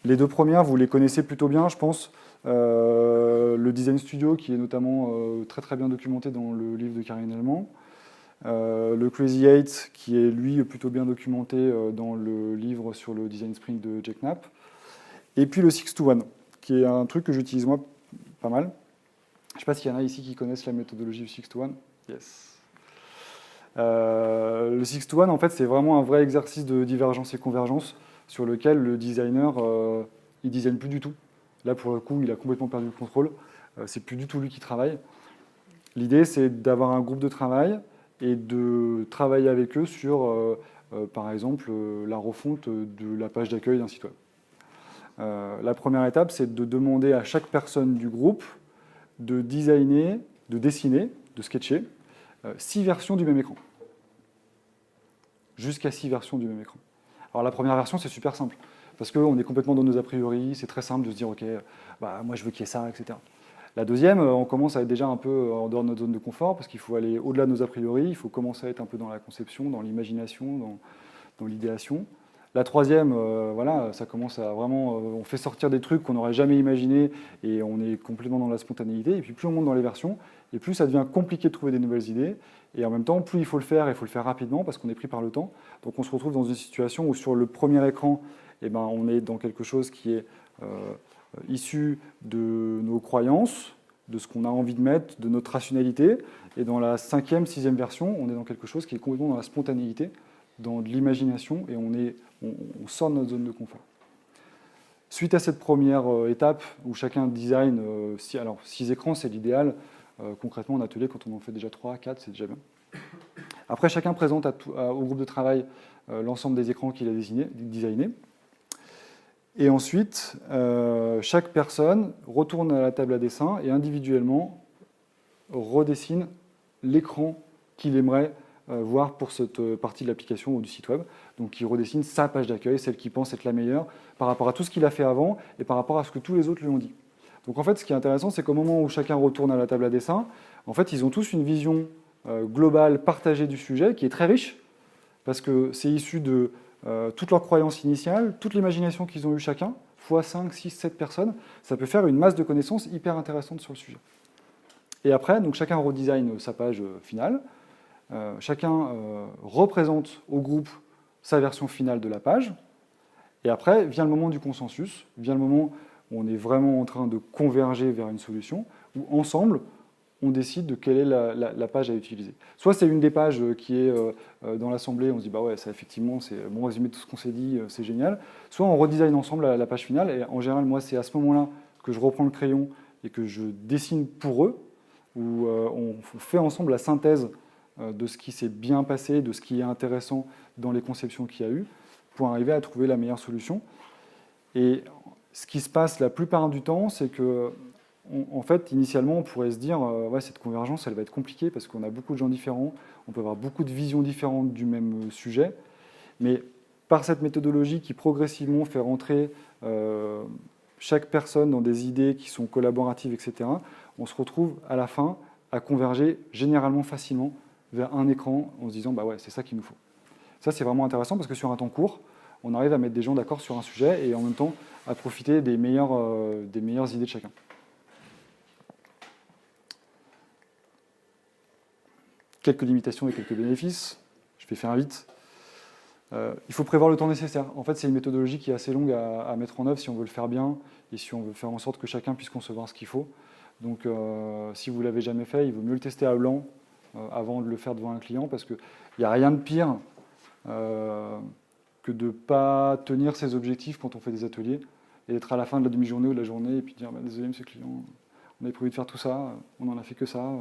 Les deux premières, vous les connaissez plutôt bien, je pense. Le Design Studio, qui est notamment très très bien documenté dans le livre de Karine Lelman. Le Crazy 8, qui est lui plutôt bien documenté dans le livre sur le Design Sprint de Jack Knapp. Et puis le 6-to-1, qui est un truc que j'utilise moi pas mal. Je ne sais pas s'il y en a ici qui connaissent la méthodologie du 6-to-1. Yes. Le 6-to-1, en fait, c'est vraiment un vrai exercice de divergence et convergence sur lequel le designer, il ne design plus du tout. Là, pour le coup, il a complètement perdu le contrôle. C'est plus du tout lui qui travaille. L'idée, c'est d'avoir un groupe de travail et de travailler avec eux sur, par exemple, la refonte de la page d'accueil d'un site web. La première étape, c'est de demander à chaque personne du groupe de designer, de dessiner, de sketcher 6 versions du même écran. Jusqu'à 6 versions du même écran. Alors la première version, c'est super simple, parce qu'on est complètement dans nos a priori, c'est très simple de se dire, ok, moi je veux qu'il y ait ça, etc. La deuxième, on commence à être déjà un peu en dehors de notre zone de confort, parce qu'il faut aller au-delà de nos a priori, il faut commencer à être un peu dans la conception, dans l'imagination, dans l'idéation. La troisième, ça commence à vraiment, on fait sortir des trucs qu'on n'aurait jamais imaginés et on est complètement dans la spontanéité. Et puis plus on monte dans les versions, et plus ça devient compliqué de trouver des nouvelles idées. Et en même temps, plus il faut le faire rapidement parce qu'on est pris par le temps. Donc on se retrouve dans une situation où sur le premier écran, on est dans quelque chose qui est issu de nos croyances, de ce qu'on a envie de mettre, de notre rationalité. Et dans la 5e, 6e version, on est dans quelque chose qui est complètement dans la spontanéité, dans de l'imagination, et on sort de notre zone de confort. Suite à cette première étape, où chacun design, 6 écrans, c'est l'idéal. Concrètement, en atelier, quand on en fait déjà 3, 4, c'est déjà bien. Après, chacun présente au groupe de travail l'ensemble des écrans qu'il a designés. Et ensuite, chaque personne retourne à la table à dessin et individuellement redessine l'écran qu'il aimerait voir pour cette partie de l'application ou du site web. Donc il redessine sa page d'accueil, celle qu'il pense être la meilleure, par rapport à tout ce qu'il a fait avant et par rapport à ce que tous les autres lui ont dit. Donc en fait, ce qui est intéressant, c'est qu'au moment où chacun retourne à la table à dessin, en fait, ils ont tous une vision globale, partagée du sujet, qui est très riche, parce que c'est issu de toutes leurs croyances initiales, toute l'imagination qu'ils ont eu chacun, fois 5, 6, 7 personnes, ça peut faire une masse de connaissances hyper intéressante sur le sujet. Et après, donc chacun redesign sa page finale, chacun représente au groupe sa version finale de la page, et après vient le moment du consensus, vient le moment où on est vraiment en train de converger vers une solution, où ensemble, on décide de quelle est la page à utiliser. Soit c'est une des pages qui est dans l'assemblée, on se dit bah ouais, ça effectivement c'est un bon résumé de tout ce qu'on s'est dit, c'est génial. Soit on redesign ensemble la page finale, et en général, moi c'est à ce moment-là que je reprends le crayon et que je dessine pour eux, où on fait ensemble la synthèse de ce qui s'est bien passé, de ce qui est intéressant dans les conceptions qu'il y a eu, pour arriver à trouver la meilleure solution. Et ce qui se passe la plupart du temps, c'est que en fait, initialement, on pourrait se dire ouais, cette convergence, elle va être compliquée parce qu'on a beaucoup de gens différents, on peut avoir beaucoup de visions différentes du même sujet, mais par cette méthodologie qui progressivement fait rentrer chaque personne dans des idées qui sont collaboratives, etc., on se retrouve à la fin à converger généralement facilement vers un écran en se disant bah ouais, c'est ça qu'il nous faut. Ça, c'est vraiment intéressant parce que sur un temps court, on arrive à mettre des gens d'accord sur un sujet et en même temps à profiter des meilleures idées de chacun. Quelques limitations et quelques bénéfices. Je vais faire vite. Il faut prévoir le temps nécessaire. En fait, c'est une méthodologie qui est assez longue à mettre en œuvre si on veut le faire bien et si on veut faire en sorte que chacun puisse concevoir ce qu'il faut. Donc, si vous ne l'avez jamais fait, il vaut mieux le tester à blanc avant de le faire devant un client parce qu'il n'y a rien de pire que de ne pas tenir ses objectifs quand on fait des ateliers et d'être à la fin de la demi-journée ou de la journée et puis dire bah, désolé, monsieur le client, on avait prévu de faire tout ça, on n'en a fait que ça.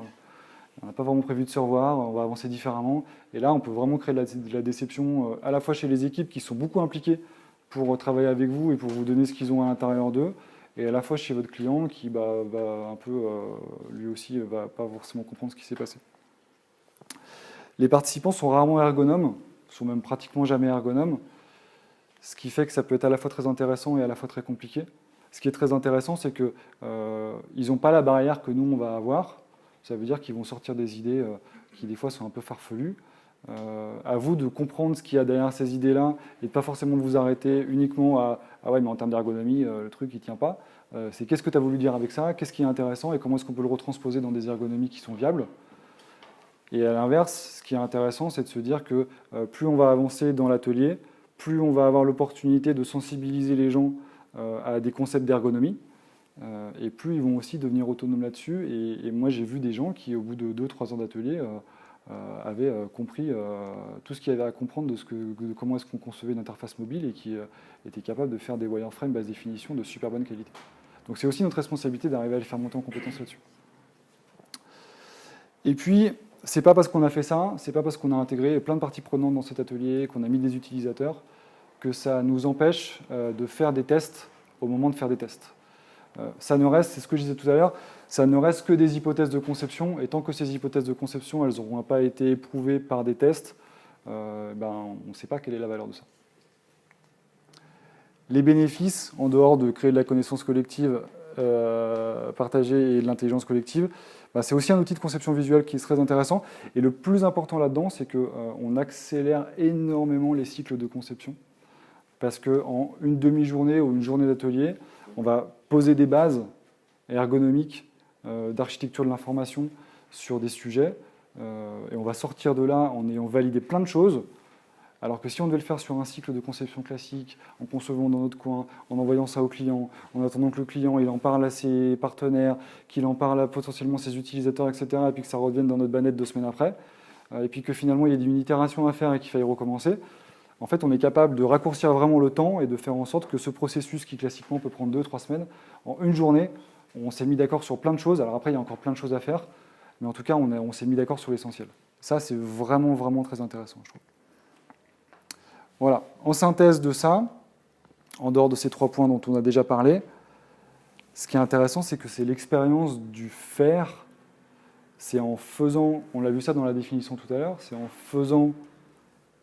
On n'a pas vraiment prévu de se revoir, on va avancer différemment. Et là, on peut vraiment créer de la déception à la fois chez les équipes qui sont beaucoup impliquées pour travailler avec vous et pour vous donner ce qu'ils ont à l'intérieur d'eux, et à la fois chez votre client qui va un peu, lui aussi, va pas forcément comprendre ce qui s'est passé. Les participants sont rarement ergonomes, sont même pratiquement jamais ergonomes, ce qui fait que ça peut être à la fois très intéressant et à la fois très compliqué. Ce qui est très intéressant, c'est qu'ils n'ont pas la barrière que nous, on va avoir. Ça veut dire qu'ils vont sortir des idées qui, des fois, sont un peu farfelues. À vous de comprendre ce qu'il y a derrière ces idées-là et de pas forcément vous arrêter uniquement à « Ah ouais, mais en termes d'ergonomie, le truc, il ne tient pas ». C'est qu'est-ce que tu as voulu dire avec ça, qu'est-ce qui est intéressant et comment est-ce qu'on peut le retransposer dans des ergonomies qui sont viables. Et à l'inverse, ce qui est intéressant, c'est de se dire que plus on va avancer dans l'atelier, plus on va avoir l'opportunité de sensibiliser les gens à des concepts d'ergonomie. Et plus ils vont aussi devenir autonomes là-dessus. Et moi, j'ai vu des gens qui, au bout de 2-3 ans d'atelier, avaient compris tout ce qu'il y avait à comprendre de comment est-ce qu'on concevait une interface mobile et qui étaient capables de faire des wireframes basse définition de super bonne qualité. Donc c'est aussi notre responsabilité d'arriver à les faire monter en compétence là-dessus. Et puis, c'est pas parce qu'on a fait ça, c'est pas parce qu'on a intégré plein de parties prenantes dans cet atelier, qu'on a mis des utilisateurs, que ça nous empêche de faire des tests au moment de faire des tests. Ça ne reste, c'est ce que je disais tout à l'heure, ça ne reste que des hypothèses de conception, et tant que ces hypothèses de conception, elles n'auront pas été éprouvées par des tests, on ne sait pas quelle est la valeur de ça. Les bénéfices, en dehors de créer de la connaissance collective partagée et de l'intelligence collective, c'est aussi un outil de conception visuelle qui est très intéressant, et le plus important là-dedans, c'est qu'on accélère énormément les cycles de conception, parce qu'en une demi-journée ou une journée d'atelier, on va poser des bases ergonomiques d'architecture de l'information sur des sujets, et on va sortir de là en ayant validé plein de choses, alors que si on devait le faire sur un cycle de conception classique, en concevant dans notre coin, en envoyant ça au client, en attendant que le client il en parle à ses partenaires, qu'il en parle à potentiellement ses utilisateurs, etc., et puis que ça revienne dans notre banette 2 semaines après, et puis que finalement il y ait une itération à faire et qu'il faille recommencer, en fait, on est capable de raccourcir vraiment le temps et de faire en sorte que ce processus qui, classiquement, peut prendre 2-3 semaines, en une journée, on s'est mis d'accord sur plein de choses. Alors après, il y a encore plein de choses à faire, mais en tout cas, on s'est mis d'accord sur l'essentiel. Ça, c'est vraiment, vraiment très intéressant, je trouve. Voilà. En synthèse de ça, en dehors de ces 3 points dont on a déjà parlé, ce qui est intéressant, c'est que c'est l'expérience du faire. C'est en faisant, on l'a vu ça dans la définition tout à l'heure, c'est en faisant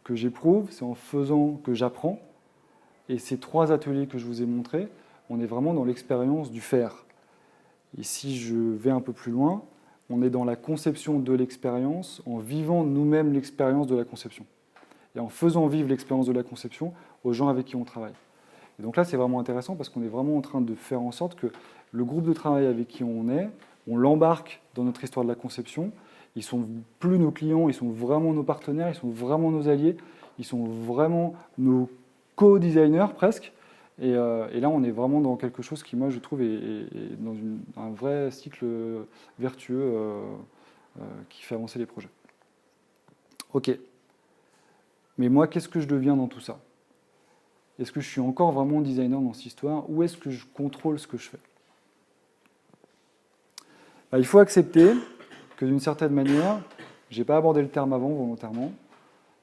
que j'éprouve, c'est en faisant que j'apprends. Et ces 3 ateliers que je vous ai montrés, on est vraiment dans l'expérience du faire. Et si je vais un peu plus loin, on est dans la conception de l'expérience en vivant nous-mêmes l'expérience de la conception. et en faisant vivre l'expérience de la conception aux gens avec qui on travaille. Et donc là, c'est vraiment intéressant parce qu'on est vraiment en train de faire en sorte que le groupe de travail avec qui on est, on l'embarque dans notre histoire de la conception. Ils sont plus nos clients, ils sont vraiment nos partenaires, ils sont vraiment nos alliés, ils sont vraiment nos co-designers presque. Et là, on est vraiment dans quelque chose qui, moi, je trouve, est dans un vrai cycle vertueux qui fait avancer les projets. Ok. Mais moi, qu'est-ce que je deviens dans tout ça? Est-ce que je suis encore vraiment designer dans cette histoire ou est-ce que je contrôle ce que je fais? Il faut accepter que d'une certaine manière, je n'ai pas abordé le terme avant volontairement,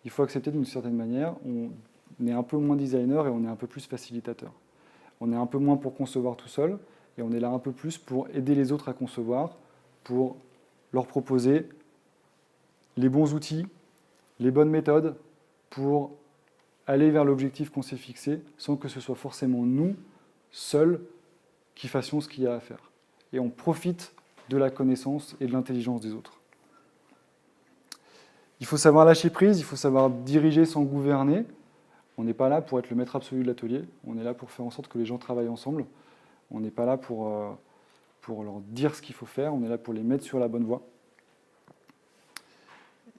il faut accepter d'une certaine manière, on est un peu moins designer et on est un peu plus facilitateur. On est un peu moins pour concevoir tout seul et on est là un peu plus pour aider les autres à concevoir, pour leur proposer les bons outils, les bonnes méthodes pour aller vers l'objectif qu'on s'est fixé sans que ce soit forcément nous, seuls, qui fassions ce qu'il y a à faire. Et on profite de la connaissance et de l'intelligence des autres. Il faut savoir lâcher prise, il faut savoir diriger sans gouverner. On n'est pas là pour être le maître absolu de l'atelier, on est là pour faire en sorte que les gens travaillent ensemble. On n'est pas là pour leur dire ce qu'il faut faire, on est là pour les mettre sur la bonne voie.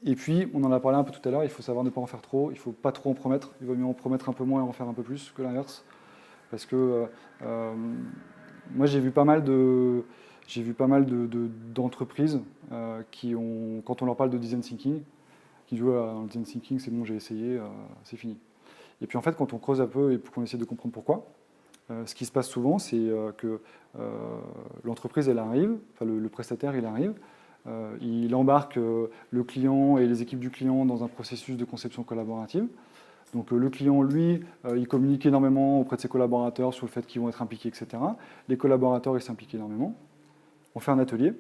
Et puis, on en a parlé un peu tout à l'heure, il faut savoir ne pas en faire trop, il ne faut pas trop en promettre, il vaut mieux en promettre un peu moins et en faire un peu plus que l'inverse. Parce que moi, j'ai vu pas mal d'entreprises qui ont, quand on leur parle de design thinking, qui disent « design thinking, c'est bon, j'ai essayé, c'est fini ». Et puis en fait, quand on creuse un peu et qu'on essaie de comprendre pourquoi, ce qui se passe souvent, c'est que l'entreprise, elle arrive, enfin le prestataire, il arrive, il embarque le client et les équipes du client dans un processus de conception collaborative. Donc le client, lui, il communique énormément auprès de ses collaborateurs sur le fait qu'ils vont être impliqués, etc. Les collaborateurs, ils s'impliquent énormément. On fait un atelier,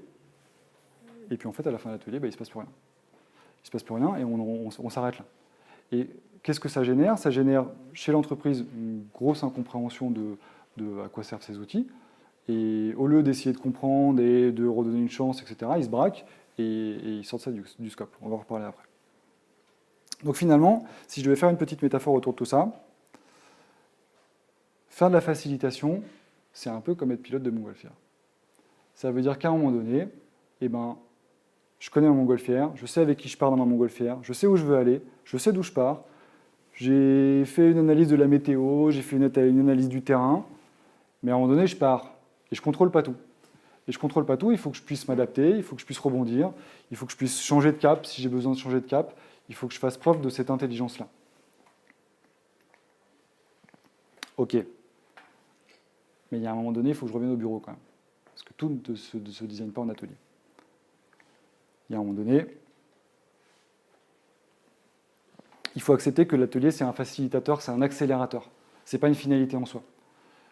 et puis en fait, à la fin de l'atelier, il ne se passe plus rien. Il ne se passe plus rien et on s'arrête là. Et qu'est-ce que ça génère? Ça génère chez l'entreprise une grosse incompréhension de à quoi servent ces outils. Et au lieu d'essayer de comprendre et de redonner une chance, etc., ils se braquent et ils sortent ça du scope. On va en reparler après. Donc finalement, si je devais faire une petite métaphore autour de tout ça, faire de la facilitation, c'est un peu comme être pilote de montgolfière. Ça veut dire qu'à un moment donné, je connais ma montgolfière, je sais avec qui je pars dans ma montgolfière, je sais où je veux aller, je sais d'où je pars, j'ai fait une analyse de la météo, j'ai fait une analyse du terrain, mais à un moment donné, je pars et je ne contrôle pas tout. Et je ne contrôle pas tout, il faut que je puisse m'adapter, il faut que je puisse rebondir, il faut que je puisse changer de cap si j'ai besoin de changer de cap, il faut que je fasse preuve de cette intelligence-là. Ok. Mais il y a un moment donné, il faut que je revienne au bureau quand même. Parce que tout ne se design pas en atelier. Il y a un moment donné, il faut accepter que l'atelier, c'est un facilitateur, c'est un accélérateur. Ce n'est pas une finalité en soi.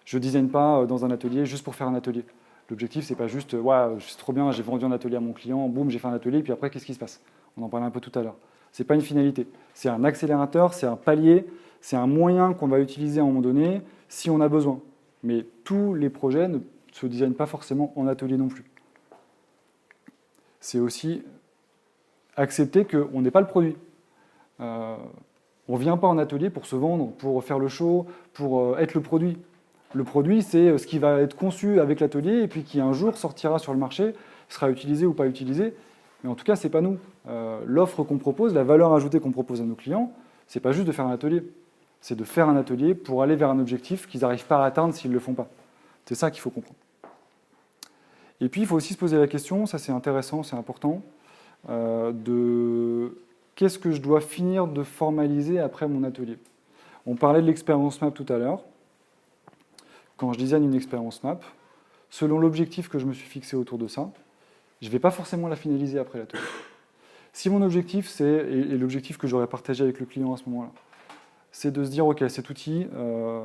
Je ne design pas dans un atelier juste pour faire un atelier. L'objectif, c'est pas juste, ouais, c'est trop bien, j'ai vendu un atelier à mon client, boum, j'ai fait un atelier, puis après, qu'est-ce qui se passe? On en parlait un peu tout à l'heure. Ce n'est pas une finalité. C'est un accélérateur, c'est un palier, c'est un moyen qu'on va utiliser à un moment donné si on a besoin. Mais tous les projets ne se designent pas forcément en atelier non plus. C'est aussi accepter qu'on n'est pas le produit. On ne vient pas en atelier pour se vendre, pour faire le show, pour être le produit. Le produit, c'est ce qui va être conçu avec l'atelier et puis qui un jour sortira sur le marché, sera utilisé ou pas utilisé. Mais en tout cas, ce n'est pas nous. L'offre qu'on propose, la valeur ajoutée qu'on propose à nos clients, ce n'est pas juste de faire un atelier. C'est de faire un atelier pour aller vers un objectif qu'ils n'arrivent pas à atteindre s'ils ne le font pas. C'est ça qu'il faut comprendre. Et puis, il faut aussi se poser la question, ça c'est intéressant, c'est important, de qu'est-ce que je dois finir de formaliser après mon atelier. On parlait de l'expérience map tout à l'heure. Quand je design une expérience map, selon l'objectif que je me suis fixé autour de ça, je ne vais pas forcément la finaliser après l'atelier. Si mon objectif, c'est, et l'objectif que j'aurais partagé avec le client à ce moment-là, c'est de se dire, ok, cet outil,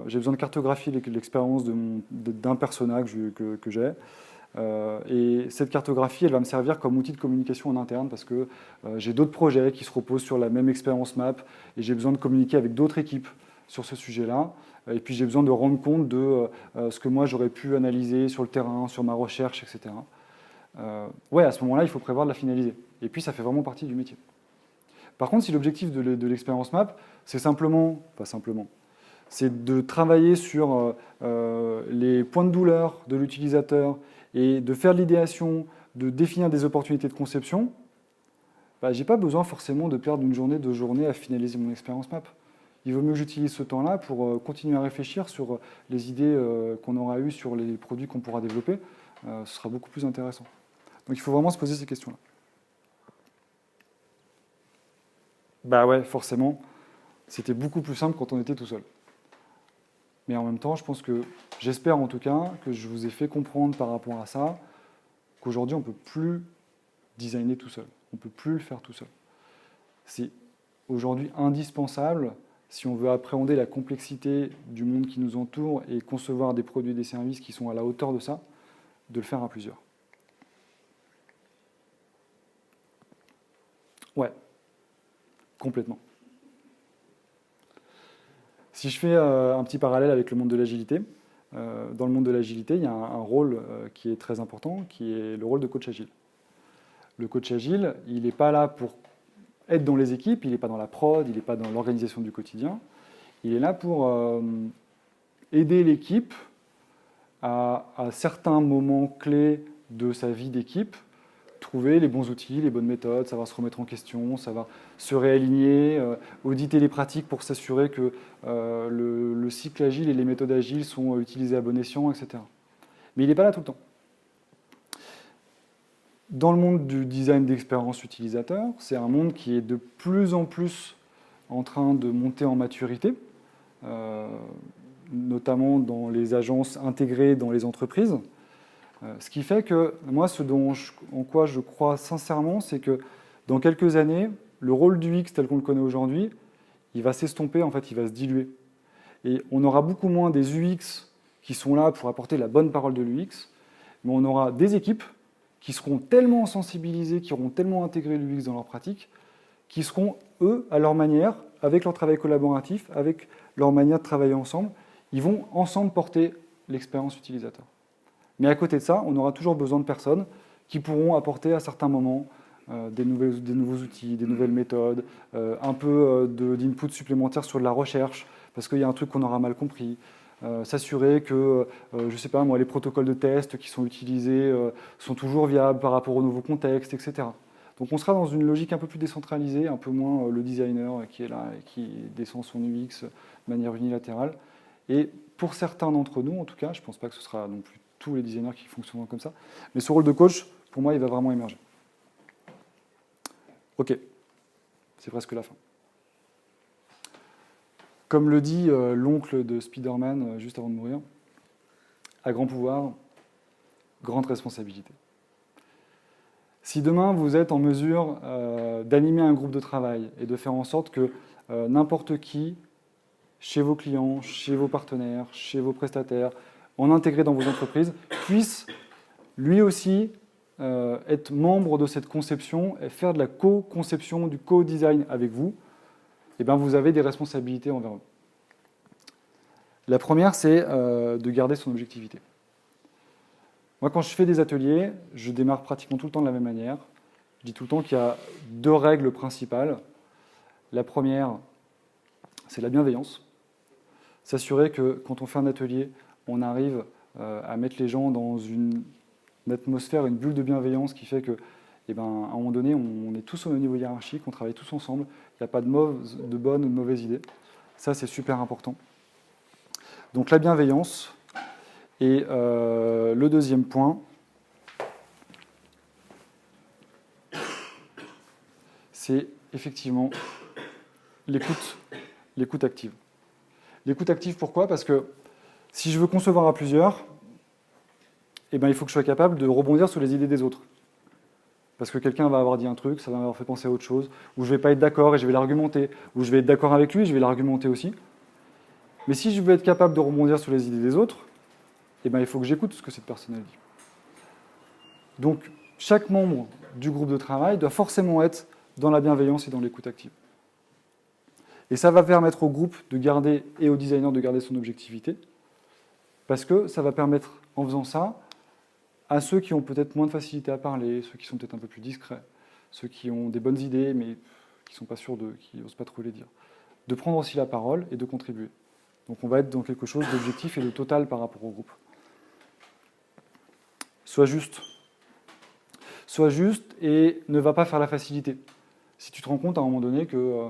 j'ai besoin de cartographier l'expérience d'un personnage que j'ai, et cette cartographie, elle va me servir comme outil de communication en interne parce que j'ai d'autres projets qui se reposent sur la même expérience map et j'ai besoin de communiquer avec d'autres équipes sur ce sujet-là. Et puis j'ai besoin de rendre compte de ce que moi j'aurais pu analyser sur le terrain, sur ma recherche, etc. Ouais, à ce moment-là, il faut prévoir de la finaliser. Et puis ça fait vraiment partie du métier. Par contre, si l'objectif de l'expérience map, c'est c'est de travailler sur les points de douleur de l'utilisateur et de faire de l'idéation, de définir des opportunités de conception, je n'ai pas besoin forcément de perdre une journée, 2 journées à finaliser mon expérience map. Il vaut mieux que j'utilise ce temps-là pour continuer à réfléchir sur les idées qu'on aura eues sur les produits qu'on pourra développer. Ce sera beaucoup plus intéressant. Donc il faut vraiment se poser ces questions-là. Bah ouais, forcément, c'était beaucoup plus simple quand on était tout seul. Mais en même temps, j'espère en tout cas que je vous ai fait comprendre par rapport à ça qu'aujourd'hui on ne peut plus designer tout seul. On ne peut plus le faire tout seul. C'est aujourd'hui indispensable, si on veut appréhender la complexité du monde qui nous entoure et concevoir des produits et des services qui sont à la hauteur de ça, de le faire à plusieurs. Ouais, complètement. Si je fais un petit parallèle avec le monde de l'agilité, dans le monde de l'agilité, il y a un rôle qui est très important, qui est le rôle de coach agile. Le coach agile, il n'est pas là pour être dans les équipes, il n'est pas dans la prod, il n'est pas dans l'organisation du quotidien. Il est là pour aider l'équipe à certains moments clés de sa vie d'équipe, trouver les bons outils, les bonnes méthodes, savoir se remettre en question, savoir se réaligner, auditer les pratiques pour s'assurer que le cycle agile et les méthodes agiles sont utilisées à bon escient, etc. Mais il n'est pas là tout le temps. Dans le monde du design d'expérience utilisateur, c'est un monde qui est de plus en plus en train de monter en maturité, notamment dans les agences intégrées dans les entreprises. Ce qui fait que moi, en quoi je crois sincèrement, c'est que dans quelques années, le rôle du UX tel qu'on le connaît aujourd'hui, il va s'estomper, en fait, il va se diluer. Et on aura beaucoup moins des UX qui sont là pour apporter la bonne parole de l'UX, mais on aura des équipes qui seront tellement sensibilisés, qui auront tellement intégré l'UX dans leur pratique, qui seront, eux, à leur manière, avec leur travail collaboratif, avec leur manière de travailler ensemble, ils vont ensemble porter l'expérience utilisateur. Mais à côté de ça, on aura toujours besoin de personnes qui pourront apporter à certains moments des nouveaux outils, des nouvelles méthodes, un peu d'input supplémentaire sur de la recherche, parce qu'il y a un truc qu'on aura mal compris. S'assurer que, je ne sais pas moi, les protocoles de test qui sont utilisés sont toujours viables par rapport au nouveau contexte, etc. Donc on sera dans une logique un peu plus décentralisée, un peu moins le designer qui est là et qui descend son UX de manière unilatérale. Et pour certains d'entre nous, en tout cas, je ne pense pas que ce sera non plus tous les designers qui fonctionneront comme ça, mais ce rôle de coach, pour moi, il va vraiment émerger. Ok, c'est presque la fin. Comme le dit l'oncle de Spider-Man juste avant de mourir, à grand pouvoir, grande responsabilité. Si demain vous êtes en mesure d'animer un groupe de travail et de faire en sorte que n'importe qui, chez vos clients, chez vos partenaires, chez vos prestataires, en intégré dans vos entreprises, puisse lui aussi être membre de cette conception et faire de la co-conception, du co-design avec vous, eh bien, vous avez des responsabilités envers eux. La première, c'est de garder son objectivité. Moi, quand je fais des ateliers, je démarre pratiquement tout le temps de la même manière. Je dis tout le temps qu'il y a 2 règles principales. La première, c'est la bienveillance. S'assurer que quand on fait un atelier, on arrive à mettre les gens dans une atmosphère, une bulle de bienveillance qui fait que, à un moment donné, on est tous au même niveau hiérarchique, on travaille tous ensemble, il n'y a pas de bonne ou de mauvaise idée. Ça, c'est super important. Donc la bienveillance. Et le deuxième point, c'est effectivement l'écoute active. L'écoute active, pourquoi ? Parce que si je veux concevoir à plusieurs, il faut que je sois capable de rebondir sur les idées des autres. Parce que quelqu'un va avoir dit un truc, ça va m'avoir fait penser à autre chose, ou je ne vais pas être d'accord et je vais l'argumenter, ou je vais être d'accord avec lui et je vais l'argumenter aussi. Mais si je veux être capable de rebondir sur les idées des autres, il faut que j'écoute ce que cette personne a dit. Donc, chaque membre du groupe de travail doit forcément être dans la bienveillance et dans l'écoute active. Et ça va permettre au groupe de garder, et au designer de garder son objectivité, parce que ça va permettre, en faisant ça, à ceux qui ont peut-être moins de facilité à parler, ceux qui sont peut-être un peu plus discrets, ceux qui ont des bonnes idées, mais qui sont pas sûrs qui n'osent pas trop les dire. De prendre aussi la parole et de contribuer. Donc on va être dans quelque chose d'objectif et de total par rapport au groupe. Sois juste. Sois juste et ne va pas faire la facilité. Si tu te rends compte à un moment donné que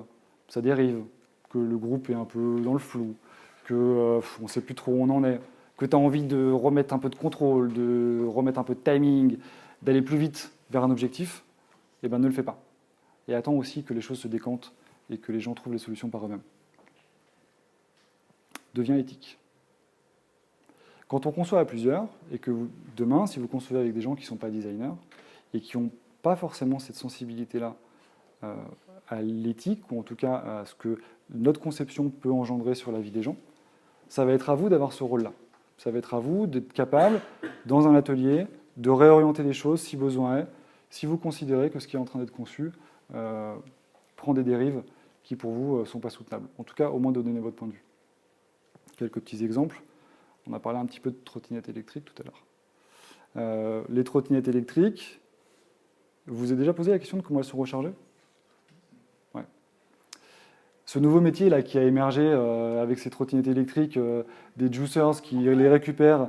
ça dérive, que le groupe est un peu dans le flou, qu'on ne sait plus trop où on en est, que tu as envie de remettre un peu de contrôle, de remettre un peu de timing, d'aller plus vite vers un objectif, eh ben ne le fais pas. Et attends aussi que les choses se décantent et que les gens trouvent les solutions par eux-mêmes. Deviens éthique. Quand on conçoit à plusieurs, et que demain, si vous concevez avec des gens qui ne sont pas designers, et qui n'ont pas forcément cette sensibilité-là à l'éthique, ou en tout cas à ce que notre conception peut engendrer sur la vie des gens, ça va être à vous d'avoir ce rôle-là. Ça va être à vous d'être capable, dans un atelier, de réorienter les choses si besoin est, si vous considérez que ce qui est en train d'être conçu prend des dérives qui pour vous ne sont pas soutenables. En tout cas, au moins de donner votre point de vue. Quelques petits exemples. On a parlé un petit peu de trottinettes électriques tout à l'heure. Les trottinettes électriques, vous vous avez déjà posé la question de comment elles sont rechargées ? Ouais. Ce nouveau métier là, qui a émergé avec ces trottinettes électriques, des juicers qui les récupèrent,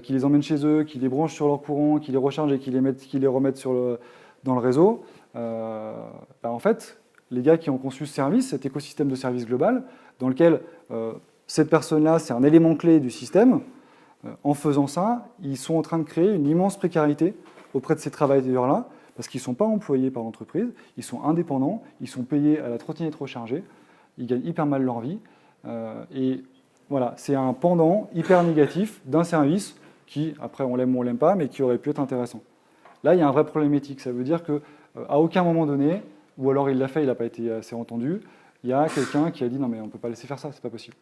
qui les emmènent chez eux, qui les branchent sur leur courant, qui les rechargent et qui les remettent dans le réseau, en fait, les gars qui ont conçu ce service, cet écosystème de service global, dans lequel cette personne-là, c'est un élément clé du système, en faisant ça, ils sont en train de créer une immense précarité auprès de ces travailleurs-là, parce qu'ils ne sont pas employés par l'entreprise, ils sont indépendants, ils sont payés à la trottinette rechargée, ils gagnent hyper mal leur vie, et voilà, c'est un pendant hyper négatif d'un service qui, après on l'aime ou on ne l'aime pas, mais qui aurait pu être intéressant. Là, il y a un vrai problème éthique, ça veut dire qu'à aucun moment donné, ou alors il l'a fait, il n'a pas été assez entendu, il y a quelqu'un qui a dit non mais on ne peut pas laisser faire ça, c'est pas possible.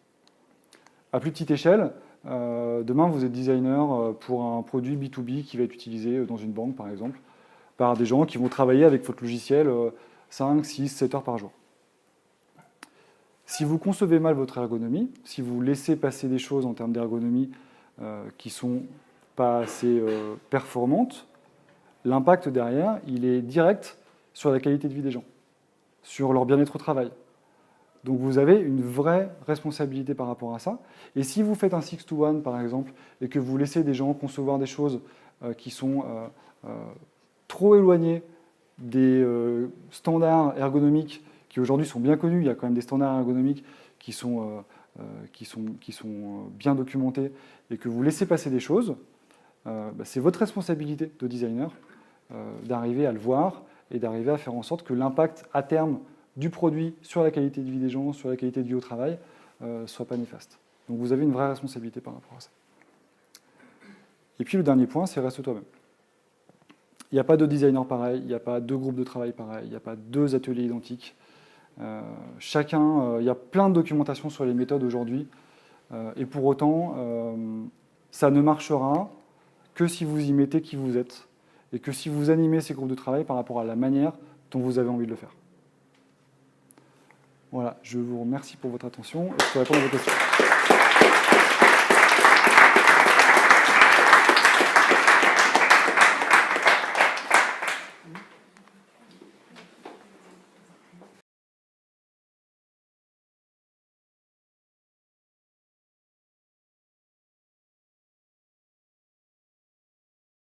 À plus petite échelle, demain vous êtes designer pour un produit B2B qui va être utilisé dans une banque par exemple, par des gens qui vont travailler avec votre logiciel 5, 6, 7 heures par jour. Si vous concevez mal votre ergonomie, si vous laissez passer des choses en termes d'ergonomie qui ne sont pas assez performantes, l'impact derrière, il est direct sur la qualité de vie des gens, sur leur bien-être au travail. Donc vous avez une vraie responsabilité par rapport à ça. Et si vous faites un 6-to-1 par exemple, et que vous laissez des gens concevoir des choses qui sont trop éloignées des standards ergonomiques qui aujourd'hui sont bien connus, il y a quand même des standards ergonomiques qui sont bien documentés, et que vous laissez passer des choses, c'est votre responsabilité de designer d'arriver à le voir et d'arriver à faire en sorte que l'impact à terme du produit sur la qualité de vie des gens, sur la qualité de vie au travail, soit pas néfaste. Donc vous avez une vraie responsabilité par rapport à ça. Et puis le dernier point, c'est reste toi-même. Il n'y a pas de designer pareil, il n'y a pas deux groupes de travail pareil, il n'y a pas deux ateliers identiques. Il y a plein de documentation sur les méthodes aujourd'hui, et pour autant, ça ne marchera que si vous y mettez qui vous êtes, et que si vous animez ces groupes de travail par rapport à la manière dont vous avez envie de le faire. Voilà, je vous remercie pour votre attention et je peux répondre à vos questions.